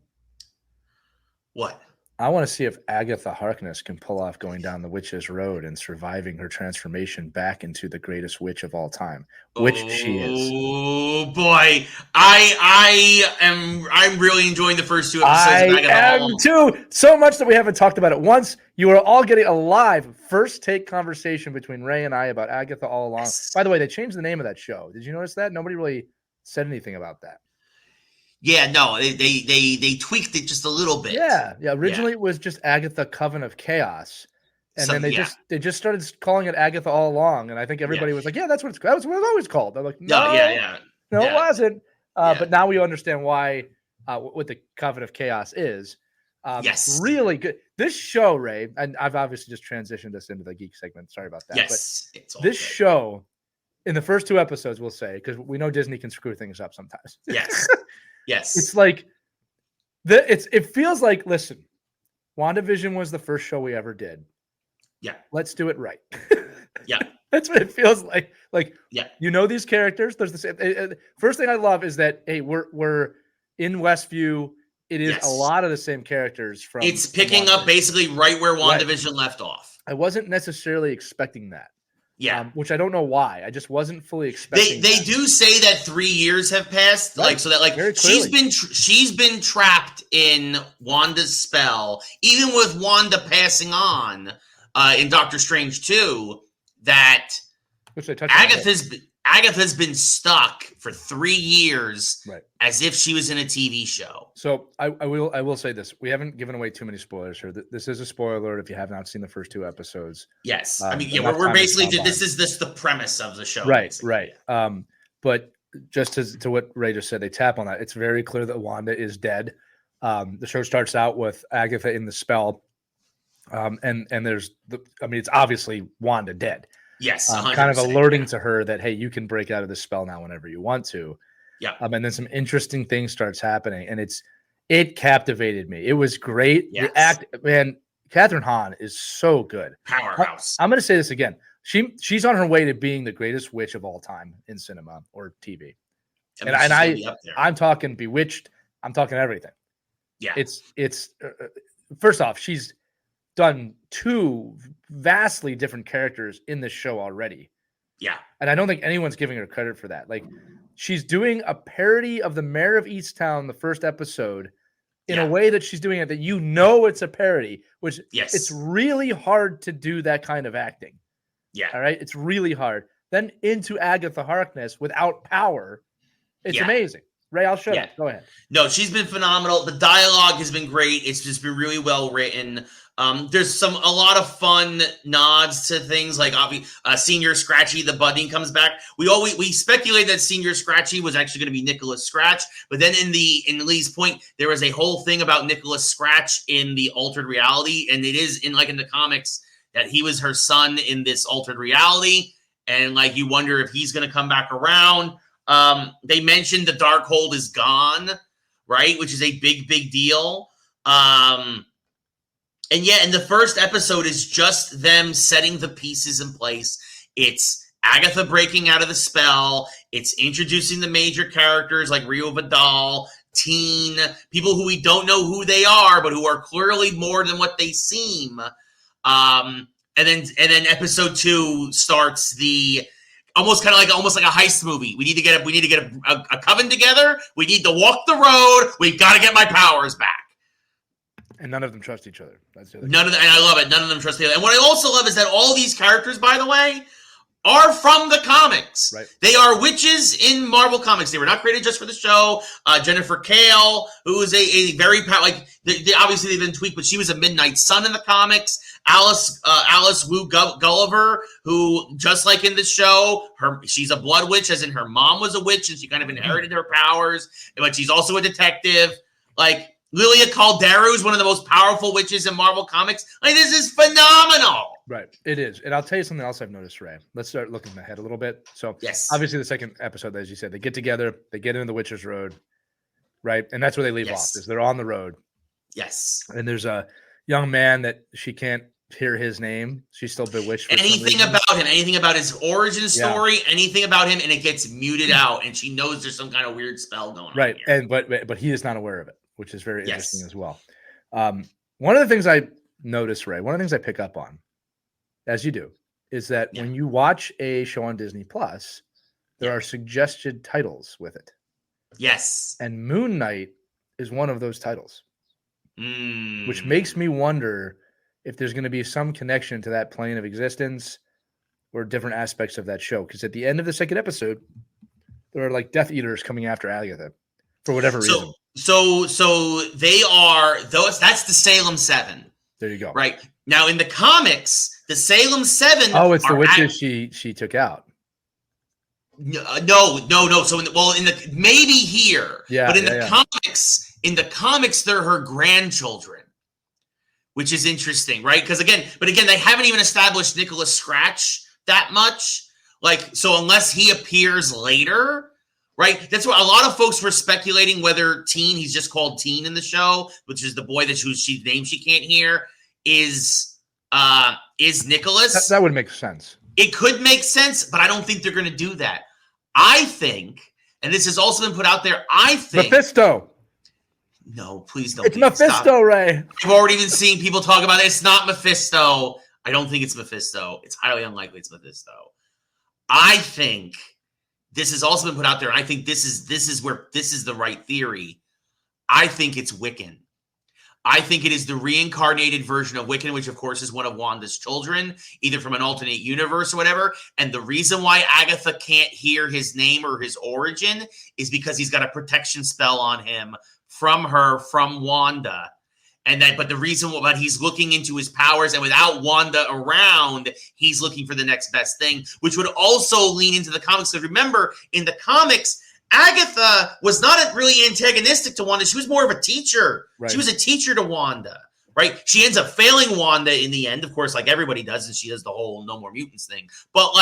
What? I want to see if Agatha Harkness can pull off going down the witch's road and surviving her transformation back into the greatest witch of all time, which she is. Oh boy, I'm really enjoying the first 2 episodes. I am too. So much that we haven't talked about it once. You are all getting a live first take conversation between Ray and I about Agatha all along. Yes. By the way, they changed the name of that show. Did you notice that? Nobody really said anything about that. Yeah, no, they tweaked it just a little bit. Yeah. Originally, it was just Agatha Coven of Chaos, and then they just started calling it Agatha all along. And I think everybody was like, "Yeah, that's what it's always called." I'm like, "No, no, it wasn't." But now we understand why what the Coven of Chaos is. Yes, really good. This show, Ray, and I've obviously just transitioned us into the geek segment. Sorry about that. Yes, but it's all this good. Show in the first 2 episodes, we'll say, because we know Disney can screw things up sometimes. Yes. Yes. It's like it feels like, listen, WandaVision was the first show we ever did. Yeah. Let's do it right. Yeah. That's what it feels like. Like, yeah. You know these characters. There's the same. First thing I love is that, hey, we're in Westview. It is a lot of the same characters from. It's picking up basically right where WandaVision left off. I wasn't necessarily expecting that. Yeah, which I don't know why. I just wasn't fully expecting. They do say that 3 years have passed, right. So that she's been trapped in Wanda's spell, even with Wanda passing on in Doctor Strange 2. That which they Agatha's been stuck for 3 years, right, as if she was in a TV show. So I will say this: we haven't given away too many spoilers here. This is a spoiler alert if you have not seen the first 2 episodes. Yes, I mean we're basically this is the premise of the show, right? Basically. Right. But just to what Ray just said, they tap on that. It's very clear that Wanda is dead. The show starts out with Agatha in the spell, and there's it's obviously Wanda dead. Yes, kind of alerting to her that, hey, you can break out of this spell now whenever you want to. Yeah. And then some interesting things starts happening, and it captivated me. It was great. Yes. Man, Catherine Hahn is so good. Powerhouse. I'm going to say this again. She's on her way to being the greatest witch of all time in cinema or TV. I'm talking Bewitched. I'm talking everything. Yeah. It's first off, she's done 2 vastly different characters in this show already. Yeah. And I don't think anyone's giving her credit for that. Like, she's doing a parody of the Mayor of Easttown, the first episode, in a way that she's doing it that it's a parody, which it's really hard to do that kind of acting. Yeah. All right. It's really hard. Then into Agatha Harkness without power. It's amazing. Ray, I'll shut up. Go ahead. No, she's been phenomenal. The dialogue has been great. It's just been really well written. There's a lot of fun nods to things like Senior Scratchy, the budding comes back. We speculated that Senior Scratchy was actually going to be Nicholas Scratch, but then in Lee's point, there was a whole thing about Nicholas Scratch in the altered reality, and it is in the comics that he was her son in this altered reality, and you wonder if he's going to come back around. They mentioned the Darkhold is gone, right? Which is a big deal. And the first episode is just them setting the pieces in place. It's Agatha breaking out of the spell. It's introducing the major characters like Rio Vidal, Teen, people who we don't know who they are, but who are clearly more than what they seem. And then episode 2 starts the almost like a heist movie. We need to get a coven together. We need to walk the road. We've got to get my powers back. And none of them trust each other. That's the other and I love it. None of them trust the other. And what I also love is that all these characters, by the way, are from the comics. Right. They are witches in Marvel Comics. They were not created just for the show. Jennifer Kale, who is a very obviously they've been tweaked, but she was a Midnight Sun in the comics. Alice Wu Gulliver, who just like in the show, she's a blood witch, as in her mom was a witch and she kind of inherited her powers, but she's also a detective. Lilia Calderu is one of the most powerful witches in Marvel Comics. This is phenomenal. Right. It is. And I'll tell you something else I've noticed, Ray. Let's start looking ahead a little bit. So, obviously, the second episode, as you said, they get together, they get into the Witcher's Road, right? And that's where they leave off, is they're on the road. Yes. And there's a young man that she can't hear his name. She's still bewitched. Anything about him, anything about his origin story, anything about him, and it gets muted out, and she knows there's some kind of weird spell going on. Right. And but he is not aware of it, which is very interesting as well. One of the things I notice, Ray, one of the things I pick up on, as you do, is that when you watch a show on Disney Plus, there are suggested titles with it. Yes. And Moon Knight is one of those titles, which makes me wonder if there's going to be some connection to that plane of existence or different aspects of that show. Because at the end of the second episode, there are Death Eaters coming after Agatha for whatever reason. So they are those. That's the Salem 7. There you go. Right now in the comics, the Salem 7. Oh, it's the witches she took out. No. So maybe here, but in the comics, they're her grandchildren, which is interesting, right? Because again, they haven't even established Nicholas Scratch that much. So unless he appears later. Right, that's what a lot of folks were speculating whether Teen, he's just called Teen in the show, which is the boy whose name she can't hear, is Nicholas. That would make sense. It could make sense, but I don't think they're going to do that. I think, and this has also been put out there, Mephisto. No, please don't. It's Mephisto, stop. Ray. I've already been seeing people talk about it. It's not Mephisto. I don't think it's Mephisto. It's highly unlikely it's Mephisto. I think. This has also been put out there. I think this is the right theory. I think it's Wiccan. I think it is the reincarnated version of Wiccan, which of course is one of Wanda's children, either from an alternate universe or whatever. And the reason why Agatha can't hear his name or his origin is because he's got a protection spell on him from Wanda. But the reason why he's looking into his powers, and without Wanda around, he's looking for the next best thing, which would also lean into the comics. Because remember, in the comics, Agatha was not really antagonistic to Wanda. She was more of a teacher. Right. She was a teacher to Wanda, right? She ends up failing Wanda in the end, of course, like everybody does, and she does the whole No More Mutants thing. But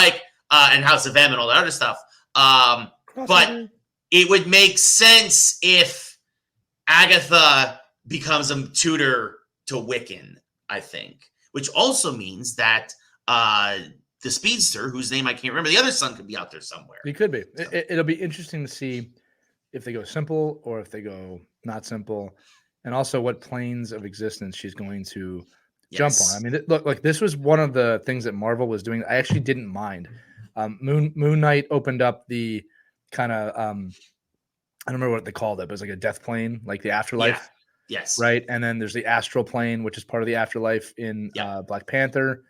and House of M and all that other stuff. But it would make sense if Agatha becomes a tutor to Wiccan, I think, which also means that the speedster, whose name I can't remember, the other son could be out there somewhere. He could be. It'll be interesting to see if they go simple or if they go not simple, and also what planes of existence she's going to jump on. I mean, look, like this was one of the things that Marvel was doing. I actually didn't mind. Moon Knight opened up the kind of I don't remember what they called it, but it was like a death plane, like the afterlife. Yeah. Yes. Right. And then there's the astral plane, which is part of the afterlife in Black Panther.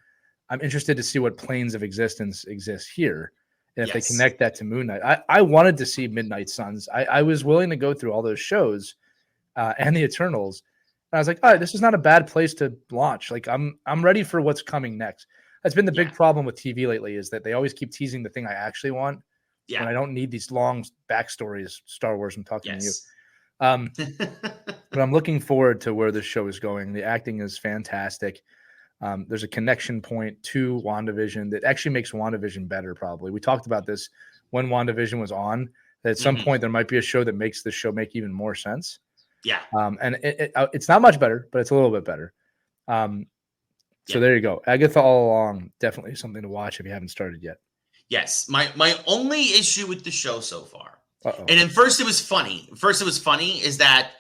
I'm interested to see what planes of existence exist here. And if they connect that to Moon Knight. I wanted to see Midnight Suns. I was willing to go through all those shows and the Eternals. And I was like, all right, this is not a bad place to launch. Like I'm ready for what's coming next. That's been the big problem with TV lately, is that they always keep teasing the thing I actually want. Yeah. And I don't need these long backstories. Star Wars, I'm talking to you. But I'm looking forward to where this show is going. The acting is fantastic. There's a connection point to WandaVision that actually makes WandaVision better, probably. We talked about this when WandaVision was on, that at some point there might be a show that makes the show make even more sense. Yeah. And it's not much better, but it's a little bit better. So there you go. Agatha all along, definitely something to watch if you haven't started yet. Yes. My only issue with the show so far, and at first it was funny. Is that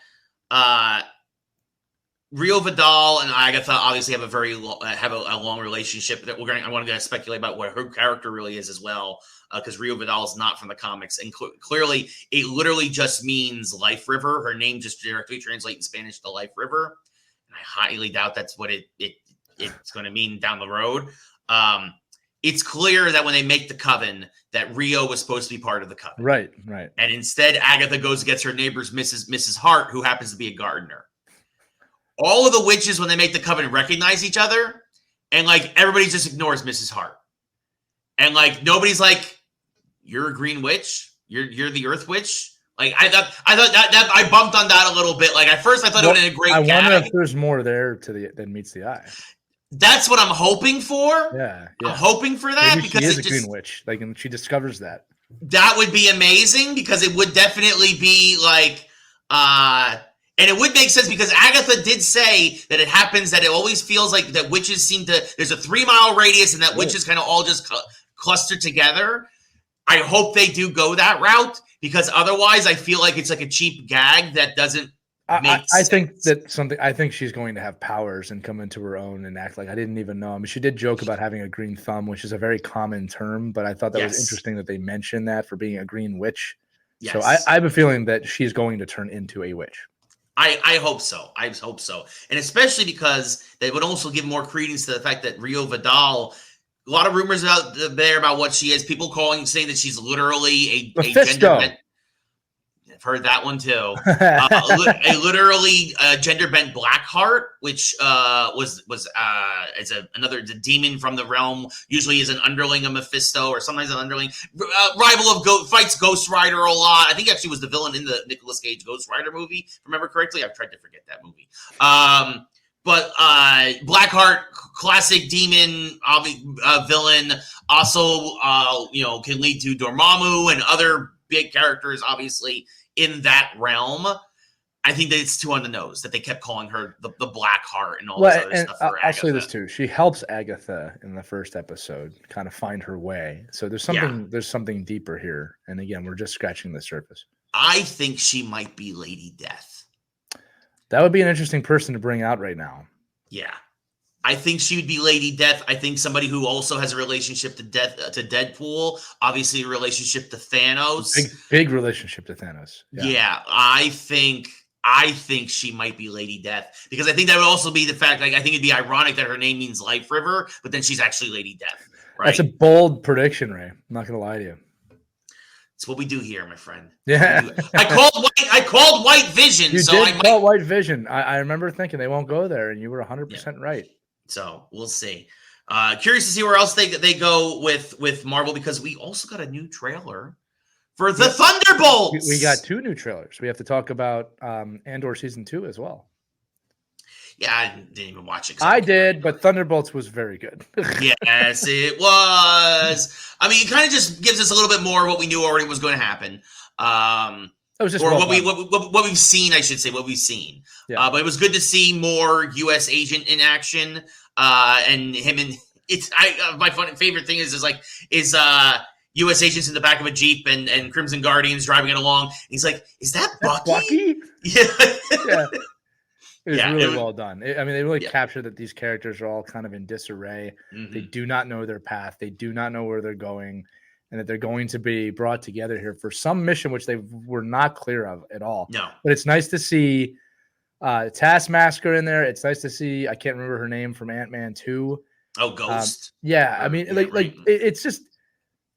Rio Vidal and Agatha obviously have a long relationship that I want to speculate about what her character really is as well, because Rio Vidal is not from the comics, and clearly it literally just means Life River. Her name just directly translates in Spanish to Life River, and I highly doubt that's what it's going to mean down the road. It's clear that when they make the coven, that Rio was supposed to be part of the coven, right, and instead Agatha goes and gets her neighbor's Mrs. Hart, who happens to be a gardener. All of the witches, when they make the covenant, recognize each other, and like everybody just ignores Mrs. Hart, and like nobody's like, "You're a green witch. You're the Earth Witch." Like I thought that I bumped on that a little bit. Like at first, I thought it was a great. I wonder if there's more there than meets the eye. That's what I'm hoping for. Yeah. I'm hoping for that. Maybe because she is a green witch. Like, and she discovers that. That would be amazing, because it would definitely be like. And it would make sense, because Agatha did say that it happens that it always feels like that witches there's a 3-mile radius, and that witches kind of all just cluster together. I hope they do go that route, because otherwise I feel like it's like a cheap gag that doesn't make sense. I think she's going to have powers and come into her own and act like I didn't even know. I mean, she did joke about having a green thumb, which is a very common term, but I thought that was interesting that they mentioned that for being a green witch. Yes. So I have a feeling that she's going to turn into a witch. I hope so. I hope so. And especially because they would also give more credence to the fact that Rio Vidal, a lot of rumors out there about what she is. People saying that she's literally a gender. I've heard that one too. A literally gender bent Blackheart, which was another demon from the realm. Usually is an underling of Mephisto, or sometimes an underling. Rival of fights Ghost Rider a lot. I think actually was the villain in the Nicolas Cage Ghost Rider movie, if I remember correctly. I've tried to forget that movie. But Blackheart, classic demon villain, also can lead to Dormammu and other big characters, obviously, in that realm. I think that it's too on the nose that they kept calling her the Black Heart and all this other stuff. I'll say this too: she helps Agatha in the first episode kind of find her way. So there's something deeper here. And again, we're just scratching the surface. I think she might be Lady Death. That would be an interesting person to bring out right now. Yeah. I think she would be Lady Death. I think somebody who also has a relationship to Deadpool, obviously a relationship to Thanos. Big relationship to Thanos. Yeah, I think she might be Lady Death, because I think that would also be the fact, like, I think it'd be ironic that her name means Life River, but then she's actually Lady Death. Right? That's a bold prediction, Ray. I'm not going to lie to you. It's what we do here, my friend. Yeah. I called White Vision. You did call White Vision. I remember thinking they won't go there, and you were 100% right. So we'll see. Curious to see where else they go with Marvel, because we also got a new trailer for the Thunderbolts. We got 2 new trailers. We have to talk about Andor Season 2 as well. Yeah, I didn't even watch it. I did, but Thunderbolts was very good. Yes, it was. I mean, it kind of just gives us a little bit more of what we knew already was going to happen. It was just or well what we've seen, I should say, what we've seen. Yeah. But it was good to see more U.S. agent in action, and him and my favorite thing is U.S. agents in the back of a Jeep and Crimson Guardians driving it along. He's like, "Is that Bucky?" Yeah. Yeah. It was really well done. I mean, they really captured that these characters are all kind of in disarray. Mm-hmm. They do not know their path. They do not know where they're going, and that they're going to be brought together here for some mission, which they were not clear of at all. No. But it's nice to see Taskmaster in there. It's nice to see, I can't remember her name from Ant-Man 2. Oh, Ghost. I mean, it's just,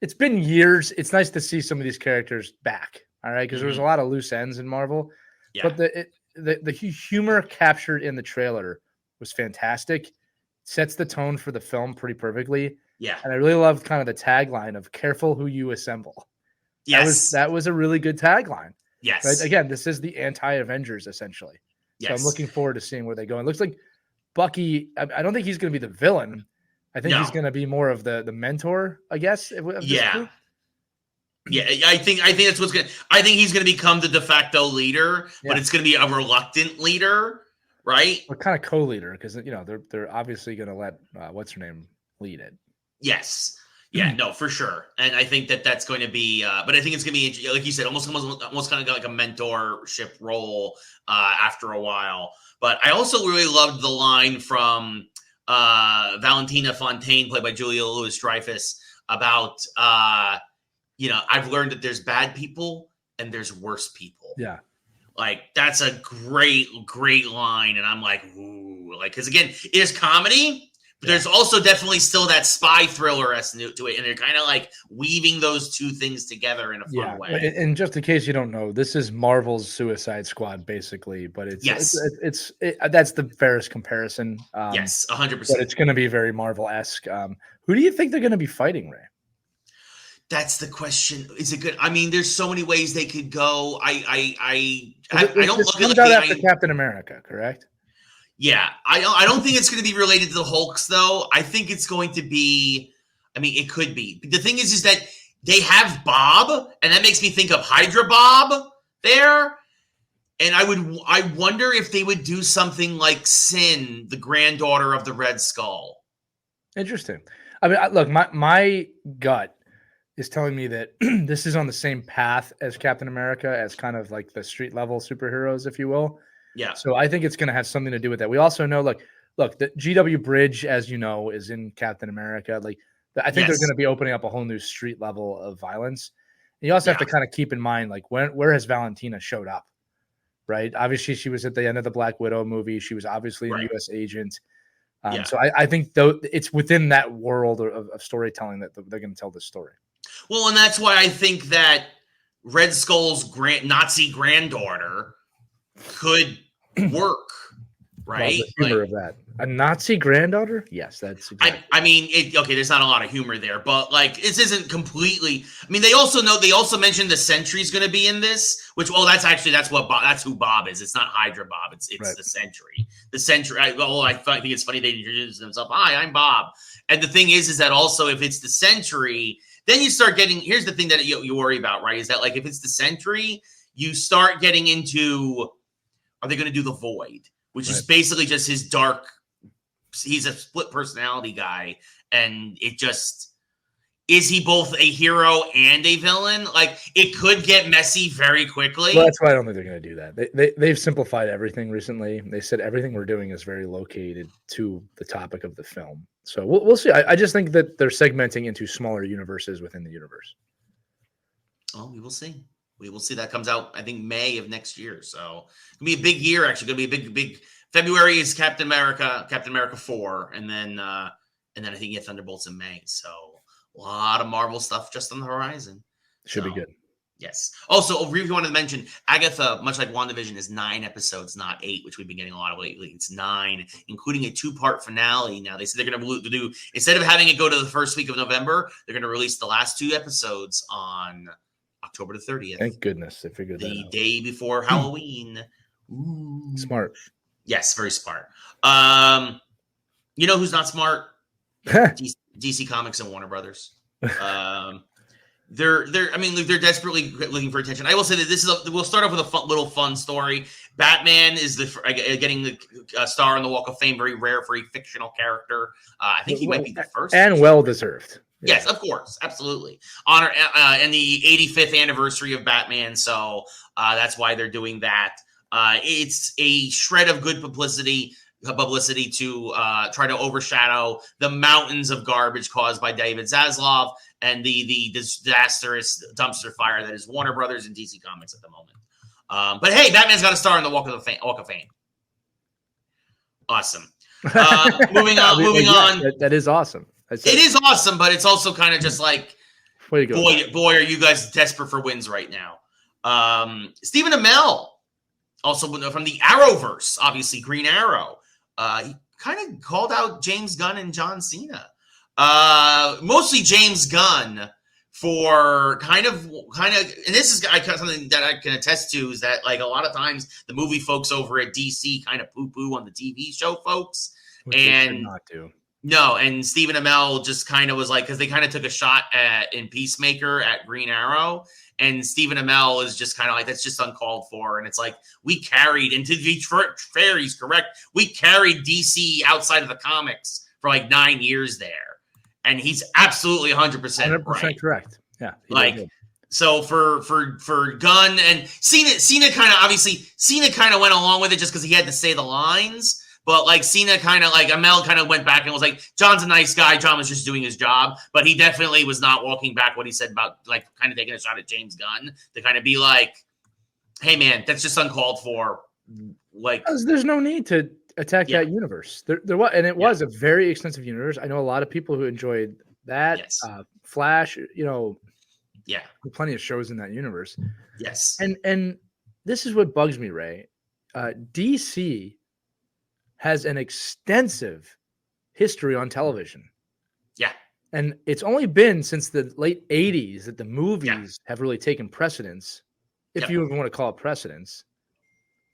it's been years. It's nice to see some of these characters back. All right. Because there was a lot of loose ends in Marvel. Yeah. But the humor captured in the trailer was fantastic. Sets the tone for the film pretty perfectly. Yeah. And I really loved kind of the tagline of "Careful who you assemble." Yes. That was a really good tagline. Yes. Right? Again, this is the anti-Avengers essentially. So I'm looking forward to seeing where they go. It looks like Bucky, I don't think he's going to be the villain. I think he's going to be more of the mentor, I guess. Yeah. Yeah, I think that's what's going to – I think he's going to become the de facto leader, but it's going to be a reluctant leader, right? What kind of co-leader? Because, they're obviously going to let what's her name lead it. Yes. Yeah, no, for sure. And I think that's going to be but I think it's going to be, like you said, almost kind of like a mentorship role after a while. But I also really loved the line from Valentina Fontaine, played by Julia Louis-Dreyfus, about I've learned that there's bad people and there's worse people. Yeah. Like, that's a great, great line. And I'm like, ooh, like, because again, it is comedy, but there's also definitely still that spy thriller to it. And they're kind of like weaving those two things together in a fun way. And just in case you don't know, this is Marvel's Suicide Squad, basically. But it's that's the fairest comparison. Yes, 100%. But it's going to be very Marvel-esque. Who do you think they're going to be fighting, Ray? That's the question. Is it good? I mean, there's so many ways they could go. I don't look at it after Captain America, correct? Yeah, I don't think it's going to be related to the Hulks, though. I think it's going to be. I mean, it could be. The thing is that they have Bob, and that makes me think of Hydra Bob there. And I wonder if they would do something like Sin, the granddaughter of the Red Skull. Interesting. I mean, look, my gut is telling me that this is on the same path as Captain America, as kind of like the street level superheroes, if you will. Yeah. So I think it's going to have something to do with that. We also know, look, the GW Bridge, as you know, is in Captain America. Like, I think they're going to be opening up a whole new street level of violence. And you also have to kind of keep in mind, like, where has Valentina showed up, right? Obviously, she was at the end of the Black Widow movie. She was obviously a U.S. agent. So I think though it's within that world of storytelling that they're going to tell this story. Well, and that's why I think that Red Skull's Nazi granddaughter could work, right? The humor of that. A Nazi granddaughter? Yes, that's exactly. I mean, there's not a lot of humor there, but like this isn't completely. I mean, they also mentioned the Sentry's going to be in this, which that's who Bob is. It's not Hydra Bob. It's the Sentry. The Sentry. I think it's funny they introduced themselves. Hi, I'm Bob. And the thing is that also if it's the Sentry, then you start getting. Here's the thing that you worry about, right? Is that like if it's the Sentry, you start getting into. Are they going to do the Void, which is basically just his dark? He's a split personality guy, and it just is he both a hero and a villain? Like it could get messy very quickly. Well, that's why I don't think they're going to do that. They've simplified everything recently. They said everything we're doing is very located to the topic of the film. So we'll see. I just think that they're segmenting into smaller universes within the universe. Oh, we will see. We will see. That comes out, I think, May of next year. So it's going to be a big year, actually. Going to be a big. February is Captain America 4, and then I think you get Thunderbolts in May. So a lot of Marvel stuff just on the horizon. Should be good. Yes. Also, if you wanted to mention, Agatha, much like WandaVision, is 9 episodes, not 8, which we've been getting a lot of lately. It's 9, including a 2-part finale. Now, they said they're going to do, instead of having it go to the first week of November, they're going to release the last 2 episodes on October the 30th. Thank goodness they figured that out. The day before Halloween. Ooh. Smart. Yes, very smart. You know who's not smart? DC Comics and Warner Brothers. they're desperately looking for attention. I will say that we'll start off with a little fun story. Batman is getting the star on the Walk of Fame, very rare for a fictional character. I think he might be the first. And well-deserved. Yes, of course. Absolutely. Honor and the 85th anniversary of Batman. So that's why they're doing that. It's a shred of good publicity to try to overshadow the mountains of garbage caused by David Zaslav and the disastrous dumpster fire that is Warner Brothers and DC Comics at the moment. But hey, Batman's got a star in the Walk of Fame. Awesome. Moving on. That is awesome. It is awesome, but it's also kind of just like, boy, are you guys desperate for wins right now. Stephen Amell, also from the Arrowverse, obviously Green Arrow. He kind of called out James Gunn and John Cena. Mostly James Gunn for kind of, and this is something that I can attest to, is that like a lot of times the movie folks over at DC kind of poo-poo on the TV show folks. Which and not do. No, and Stephen Amell just kind of was like, because they kind of took a shot in Peacemaker at Green Arrow, and Stephen Amell is just kind of like, that's just uncalled for. And it's like, we carried, and to be fair, he's correct, we carried DC outside of the comics for like 9 years there. And he's absolutely 100% right. Correct. Yeah. Like, so for Gunn and Cena kind of went along with it just because he had to say the lines. But like Cena Amell kind of went back and was like, John's a nice guy. John was just doing his job. But he definitely was not walking back what he said about like kind of taking a shot at James Gunn to kind of be like, hey man, that's just uncalled for. Like, there's no need to attack that universe. There was, and it was a very extensive universe. I know a lot of people who enjoyed that. Yes. Flash, plenty of shows in that universe. Yes. And this is what bugs me, Ray. DC has an extensive history on television. Yeah. And it's only been since the late 80s that the movies have really taken precedence, if you even want to call it precedence.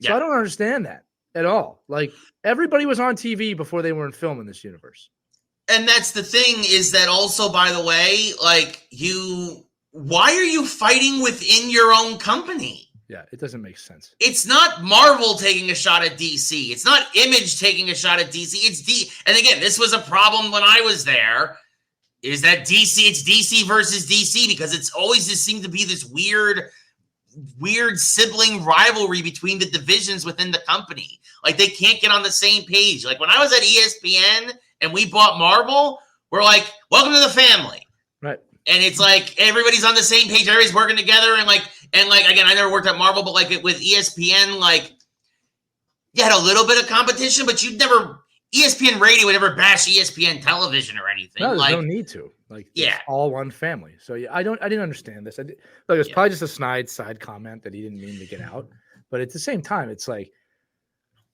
So I don't understand that at all. Like, everybody was on TV before they were in film in this universe. And that's the thing, is that also, by the way, like, why are you fighting within your own company? Yeah, it doesn't make sense. It's not Marvel taking a shot at DC. It's not Image taking a shot at DC. It's and again, this was a problem when I was there, is that it's DC versus DC, because it's always just seemed to be this weird sibling rivalry between the divisions within the company. Like, they can't get on the same page. Like, when I was at ESPN and we bought Marvel, we're like, welcome to the family. Right. And it's like, everybody's on the same page. Everybody's working together. And again, I never worked at Marvel, but like with ESPN, like, you had a little bit of competition, but ESPN radio would never bash ESPN television or anything. No, there's no need to. Like, it's all one family. So I didn't understand this. It's probably just a side comment that he didn't mean to get out. But at the same time, it's like,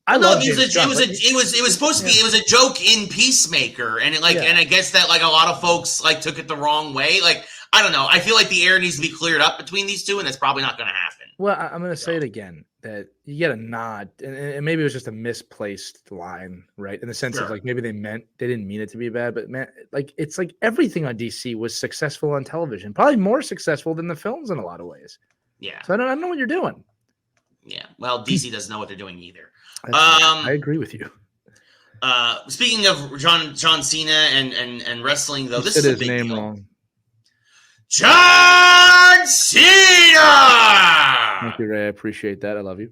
it was supposed to be. It was a joke in Peacemaker, and and I guess that like a lot of folks like took it the wrong way. Like, I don't know. I feel like the air needs to be cleared up between these two, and that's probably not going to happen. Well, I'm going to say it again, that you get a nod, and maybe it was just a misplaced line, right? In the sense of like, maybe they didn't mean it to be bad, but man, like, it's like everything on DC was successful on television, probably more successful than the films in a lot of ways. Yeah. So I don't know what you're doing. Yeah. Well, DC doesn't know what they're doing either. I agree with you. Speaking of John Cena and wrestling, though, this is a big name deal. Wrong. John Cena. Thank you, Ray. I appreciate that. I love you.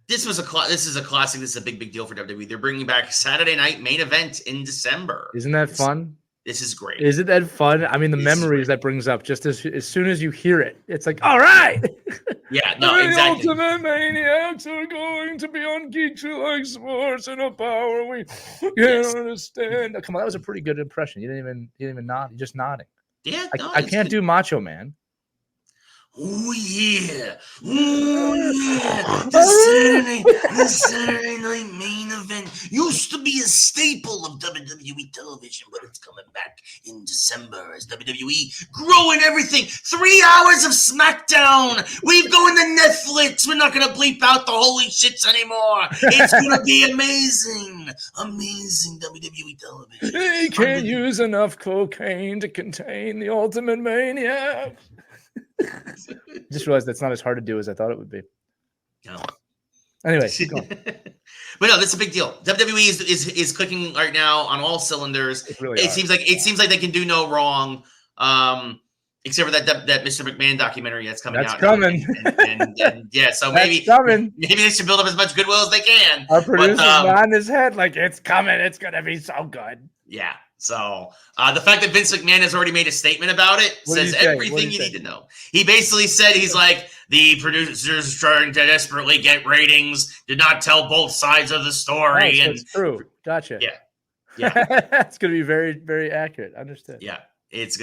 This is a classic. This is a big deal for WWE. They're bringing back Saturday Night Main Event in December. Isn't that fun? This is great. Isn't that fun? I mean, the memories that brings up, just as soon as you hear it, it's like, all right. Yeah, no, exactly. The Ultimate Maniacs are going to be on Geeks Who Like Sports in a power we can't understand. Oh, come on, that was a pretty good impression. You didn't even nod. You're just nodding. Yeah, I can't do Macho Man. Oh yeah, the Saturday night main event used to be a staple of WWE television, but it's coming back in December as WWE growing everything. 3 hours of SmackDown. We're going to Netflix. We're not gonna bleep out the holy shits anymore. It's gonna be amazing WWE television. They can't use enough cocaine to contain the Ultimate Maniac. Just realized that's not as hard to do as I thought it would be. No. Anyway, keep going. But no, that's a big deal. WWE is clicking right now on all cylinders. It seems like they can do no wrong, except for that Mr. McMahon documentary that's coming out. That's coming. And yeah, so maybe they should build up as much goodwill as they can. Our producer's nodding his head like it's coming. It's gonna be so good. Yeah. So the fact that Vince McMahon has already made a statement about it says everything you need to know. He basically said he's like, the producers trying to desperately get ratings, did not tell both sides of the story. And it's true. Gotcha. Yeah. It's going to be very, very accurate. Understood. Yeah. It's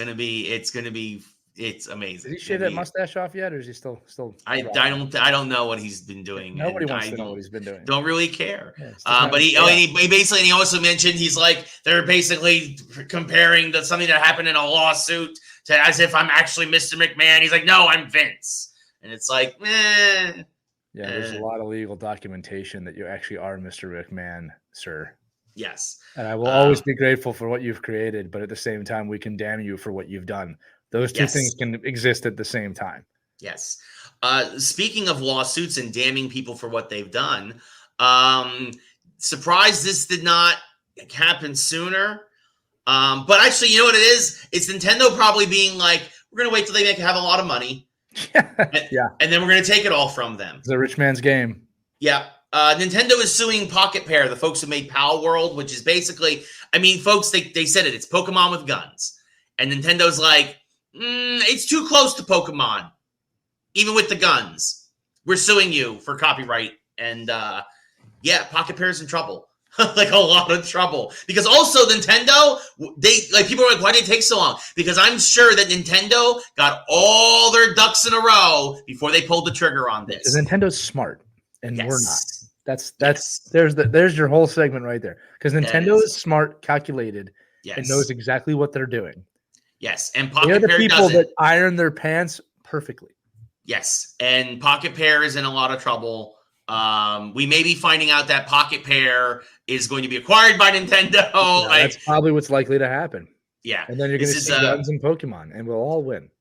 amazing. Did he shave that mustache off yet, or is he still? I don't know what he's been doing. Nobody wants to know what he's been doing. Don't really care. Yeah, but he also mentioned he's like they're basically comparing something that happened in a lawsuit to as if I'm actually Mr. McMahon. He's like, no, I'm Vince, and it's like, Yeah, there's a lot of legal documentation that you actually are Mr. McMahon, sir. Yes, and I will always be grateful for what you've created, but at the same time, we condemn you for what you've done. Those two things can exist at the same time. Yes. Speaking of lawsuits and damning people for what they've done, surprised this did not happen sooner. But actually, you know what it is? It's Nintendo probably being like, we're going to wait till they have a lot of money. And then we're going to take it all from them. It's a rich man's game. Yeah. Nintendo is suing Pocket Pair, the folks who made Palworld, which is basically, folks, they said it. It's Pokemon with guns. And Nintendo's like, it's too close to Pokemon, even with the guns. We're suing you for copyright. And Pocket Pair's in trouble. Like a lot of trouble. Because also Nintendo, people are like, why did it take so long? Because I'm sure that Nintendo got all their ducks in a row before they pulled the trigger on this. Because Nintendo's smart, and we're not. There's your whole segment right there. Because Nintendo is smart, calculated, and knows exactly what they're doing. Yes, and Pocket Pair Pair people that iron their pants perfectly. Yes, and Pocket Pair is in a lot of trouble. We may be finding out that Pocket Pair is going to be acquired by Nintendo. Yeah, that's probably what's likely to happen. Yeah, and then you're going to see guns and Pokemon, and we'll all win.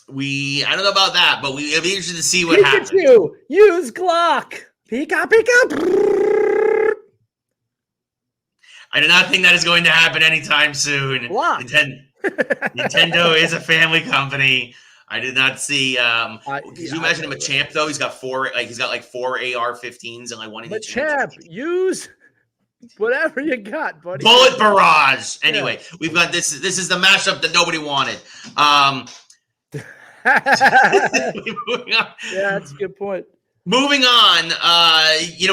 I don't know about that, but it'll be interesting to see what happens. Pikachu, use Glock. Pika, Pika. I do not think that is going to happen anytime soon. Nintendo is a family company. I did not see. Could you imagine him a champ though? He's got four AR-15s and like one of each. Champ, use whatever you got, buddy. Bullet barrage. Anyway, we've got this. This is the mashup that nobody wanted. Yeah, that's a good point. Moving on,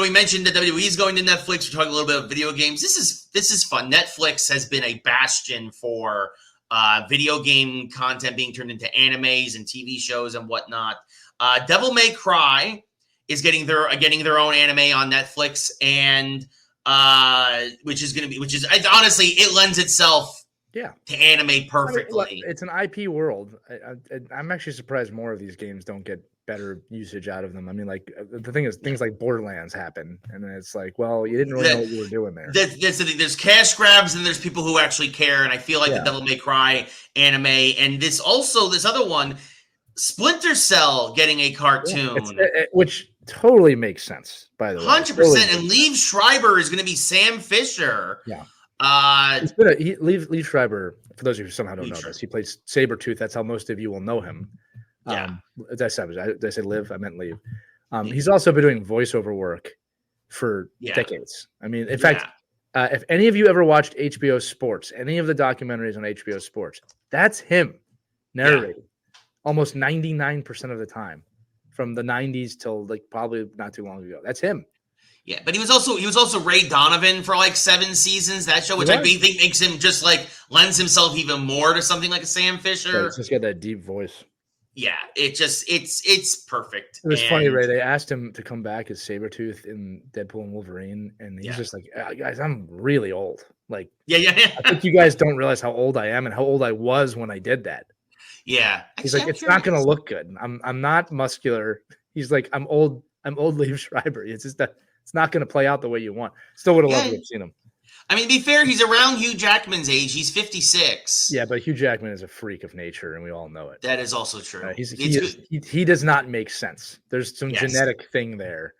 we mentioned that WWE is going to Netflix. We're talking a little bit of video games. This is fun. Netflix has been a bastion for video game content being turned into animes and TV shows and whatnot. Devil May Cry is getting their own anime on Netflix, and which is honestly it lends itself to anime perfectly. It's an IP world. I'm actually surprised more of these games don't get better usage out of them. I mean, like the thing is, things like Borderlands happen, and then it's like, well, you didn't really know what you were doing there. There's cash grabs, and there's people who actually care, and I feel like the Devil May Cry anime, and this other one, Splinter Cell getting a cartoon, which totally makes sense. By the way, 100%. And Liev Schreiber is going to be Sam Fisher. Yeah. Liev Schreiber, for those of you who somehow don't know this, he plays Sabretooth. That's how most of you will know him. Did I say Liv? I meant Liev. He's also been doing voiceover work for decades. I mean, in fact, if any of you ever watched HBO Sports, any of the documentaries on HBO Sports, that's him narrating almost 99% of the time from the 90s till like probably not too long ago. That's him. Yeah, but he was also Ray Donovan for like 7 seasons. That show, which I think makes him just like lends himself even more to something like a Sam Fisher. He's just got that deep voice. Yeah, it's perfect. It was funny, Ray. They asked him to come back as Sabretooth in Deadpool and Wolverine, and he's just like, guys, I'm really old. Like, yeah. I think you guys don't realize how old I am and how old I was when I did that. Yeah. He's like, it's not going to look good. I'm not muscular. He's like, I'm old. I'm old Liev Schreiber. It's just that it's not going to play out the way you want. Still would have loved to have seen him. I mean, to be fair, he's around Hugh Jackman's age. He's 56. Yeah, but Hugh Jackman is a freak of nature, and we all know it. That is also true. He does not make sense. There's some genetic thing there,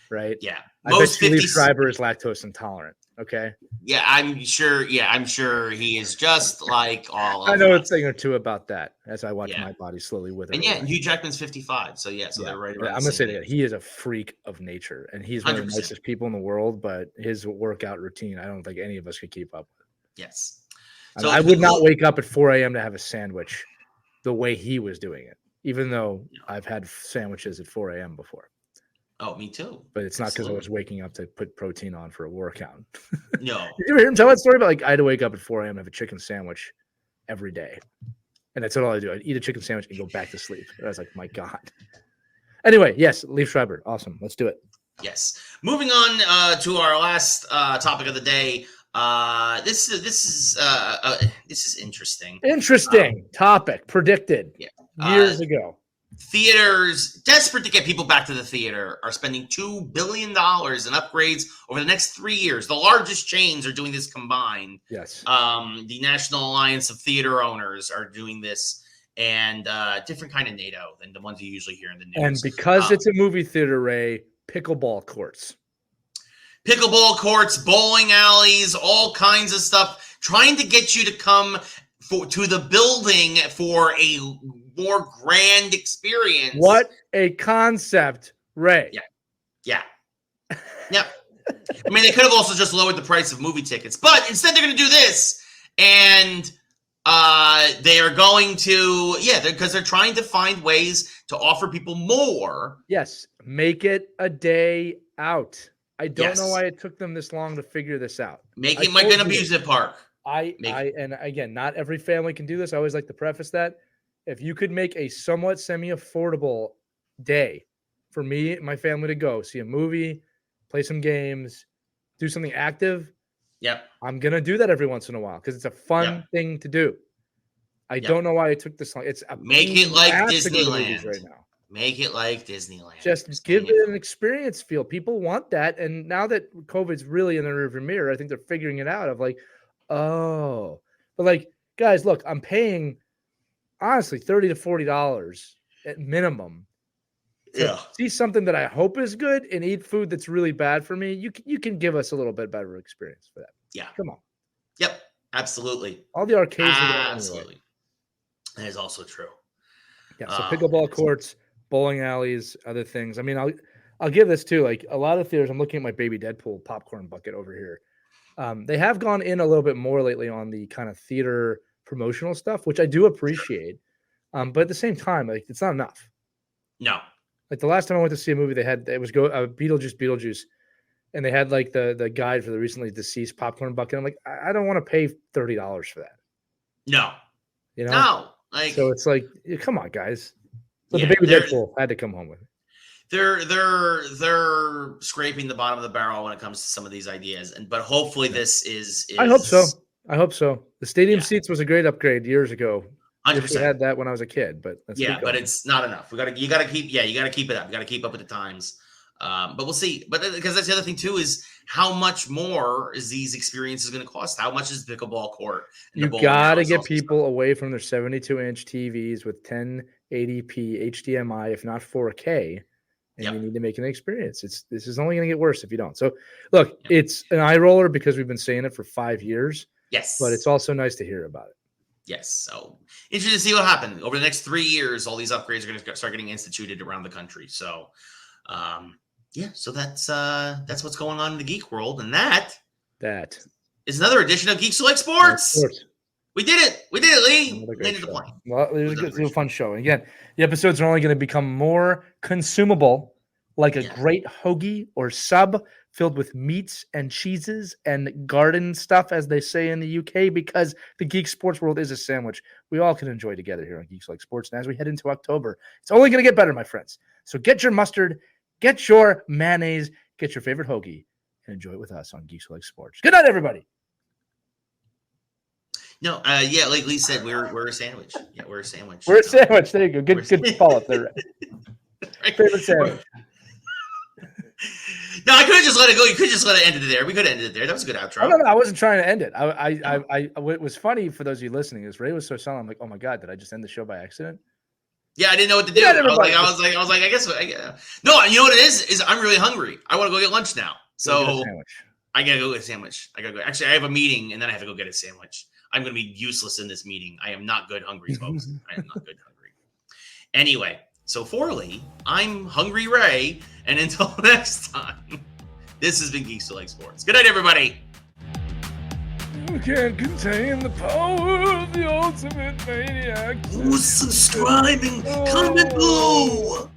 right? Yeah. I bet Liev Schreiber is lactose intolerant. Okay. Yeah, I'm sure. Yeah, I'm sure he is just like all. I know a thing or two about that as I watch my body slowly wither. And Hugh Jackman's 55, so they're right around. I'm gonna say that he is a freak of nature, and he's one of the nicest people in the world. But his workout routine, I don't think any of us could keep up with. Yes. So I would not wake up at 4 a.m. to have a sandwich the way he was doing it, even though I've had sandwiches at 4 a.m. before. Oh, me too. But it's not because I was waking up to put protein on for a workout. No. Did you ever hear him tell that story about like I had to wake up at 4 a.m. and have a chicken sandwich every day? And that's all I do. I'd eat a chicken sandwich and go back to sleep. And I was like, my God. Anyway, yes, Liev Schreiber. Awesome. Let's do it. Yes. Moving on to our last topic of the day. This is interesting. Interesting topic. Predicted years ago. Theaters, desperate to get people back to the theater, are spending $2 billion in upgrades over the next 3 years. The largest chains are doing this combined. Yes. The National Alliance of Theater Owners are doing this, and different kind of NATO than the ones you usually hear in the news. And because it's a movie theater, Ray, pickleball courts. Pickleball courts, bowling alleys, all kinds of stuff, trying to get you to come to the building for a more grand experience. What a concept, Ray. Yeah. I mean, they could have also just lowered the price of movie tickets, but instead they're going to do this, and they are going to, because they're trying to find ways to offer people more. Yes, make it a day out. I don't know why it took them this long to figure this out. Make it like an amusement park. And again, not every family can do this. I always like to preface that. If you could make a somewhat semi-affordable day for me and my family to go see a movie, play some games, do something active, I'm going to do that every once in a while because it's a fun thing to do. I don't know why it took this long. It's make it like Disneyland right now. Make it like Disneyland. Just give it an experience feel. People want that. And now that COVID's really in the rearview mirror, I think they're figuring it out of like, oh, but like, guys, look, I'm paying honestly $30 to $40 at minimum to see something that I hope is good and eat food that's really bad for me. You can give us a little bit better experience for that. Yeah. Come on. Yep. Absolutely. All the arcades. Absolutely. That is also true. Yeah. So pickleball courts, bowling alleys, other things. I mean, I'll give this too. Like a lot of theaters, I'm looking at my baby Deadpool popcorn bucket over here. They have gone in a little bit more lately on the kind of theater promotional stuff, which I do appreciate. But at the same time, like it's not enough. No. Like the last time I went to see a movie, it was Beetlejuice, and they had like the guide for the recently deceased popcorn bucket. I'm like, I don't want to pay $30 for that. No. You know? No. Like, so it's like, come on, guys. But the baby Deadpool had to come home with it. They're scraping the bottom of the barrel when it comes to some of these ideas, but hopefully this is. I hope so. The stadium seats was a great upgrade years ago. 100%. We had that when I was a kid, but but it's not enough. You got to keep it up. You got to keep up with the times. But we'll see. But because that's the other thing too is how much more is these experiences going to cost? How much is pickleball court? You got to get people away from their 72-inch TVs with 1080p HDMI, if not 4K. And you need to make an experience. This is only going to get worse if you don't. So, look, it's an eye roller because we've been saying it for 5 years. Yes. But it's also nice to hear about it. Yes. So, interesting to see what happens. Over the next 3 years, all these upgrades are going to start getting instituted around the country. So, so that's what's going on in the geek world. And that is another edition of Geeks Who Like Sports. We did it, Lee. Landed the plane. Well, it was a fun show. And again, the episodes are only going to become more consumable like a Yeah. great hoagie or sub filled with meats and cheeses and garden stuff, as they say in the UK, because the geek sports world is a sandwich we all can enjoy together here on Geeks Like Sports. And as we head into October, it's only going to get better, my friends. So get your mustard, get your mayonnaise, get your favorite hoagie, and enjoy it with us on Geeks Who Like Sports. Good night, everybody. No, yeah, like Lee said, we're a sandwich. Yeah, we're a sandwich. We're a sandwich. There you go. Good follow-up there. Favorite sandwich. No, I could have just let it go. You could just let it end it there. We could have ended it there. That was a good outro. No, I wasn't trying to end it. What was funny for those of you listening is Ray was so silent. I'm like, oh my God, did I just end the show by accident? Yeah, I didn't know what to do. Yeah, I was like, I guess. No, you know what it is I'm really hungry. I want to go get lunch now. So I gotta go get a sandwich. Actually, I have a meeting and then I have to go get a sandwich. I'm going to be useless in this meeting. I am not good hungry, folks. I am not good hungry. Anyway, so for Lee, I'm Hungry Ray. And until next time, this has been Geeks Who Like Sports. Good night, everybody. You can't contain the power of the ultimate maniac. Who's subscribing? Comment below.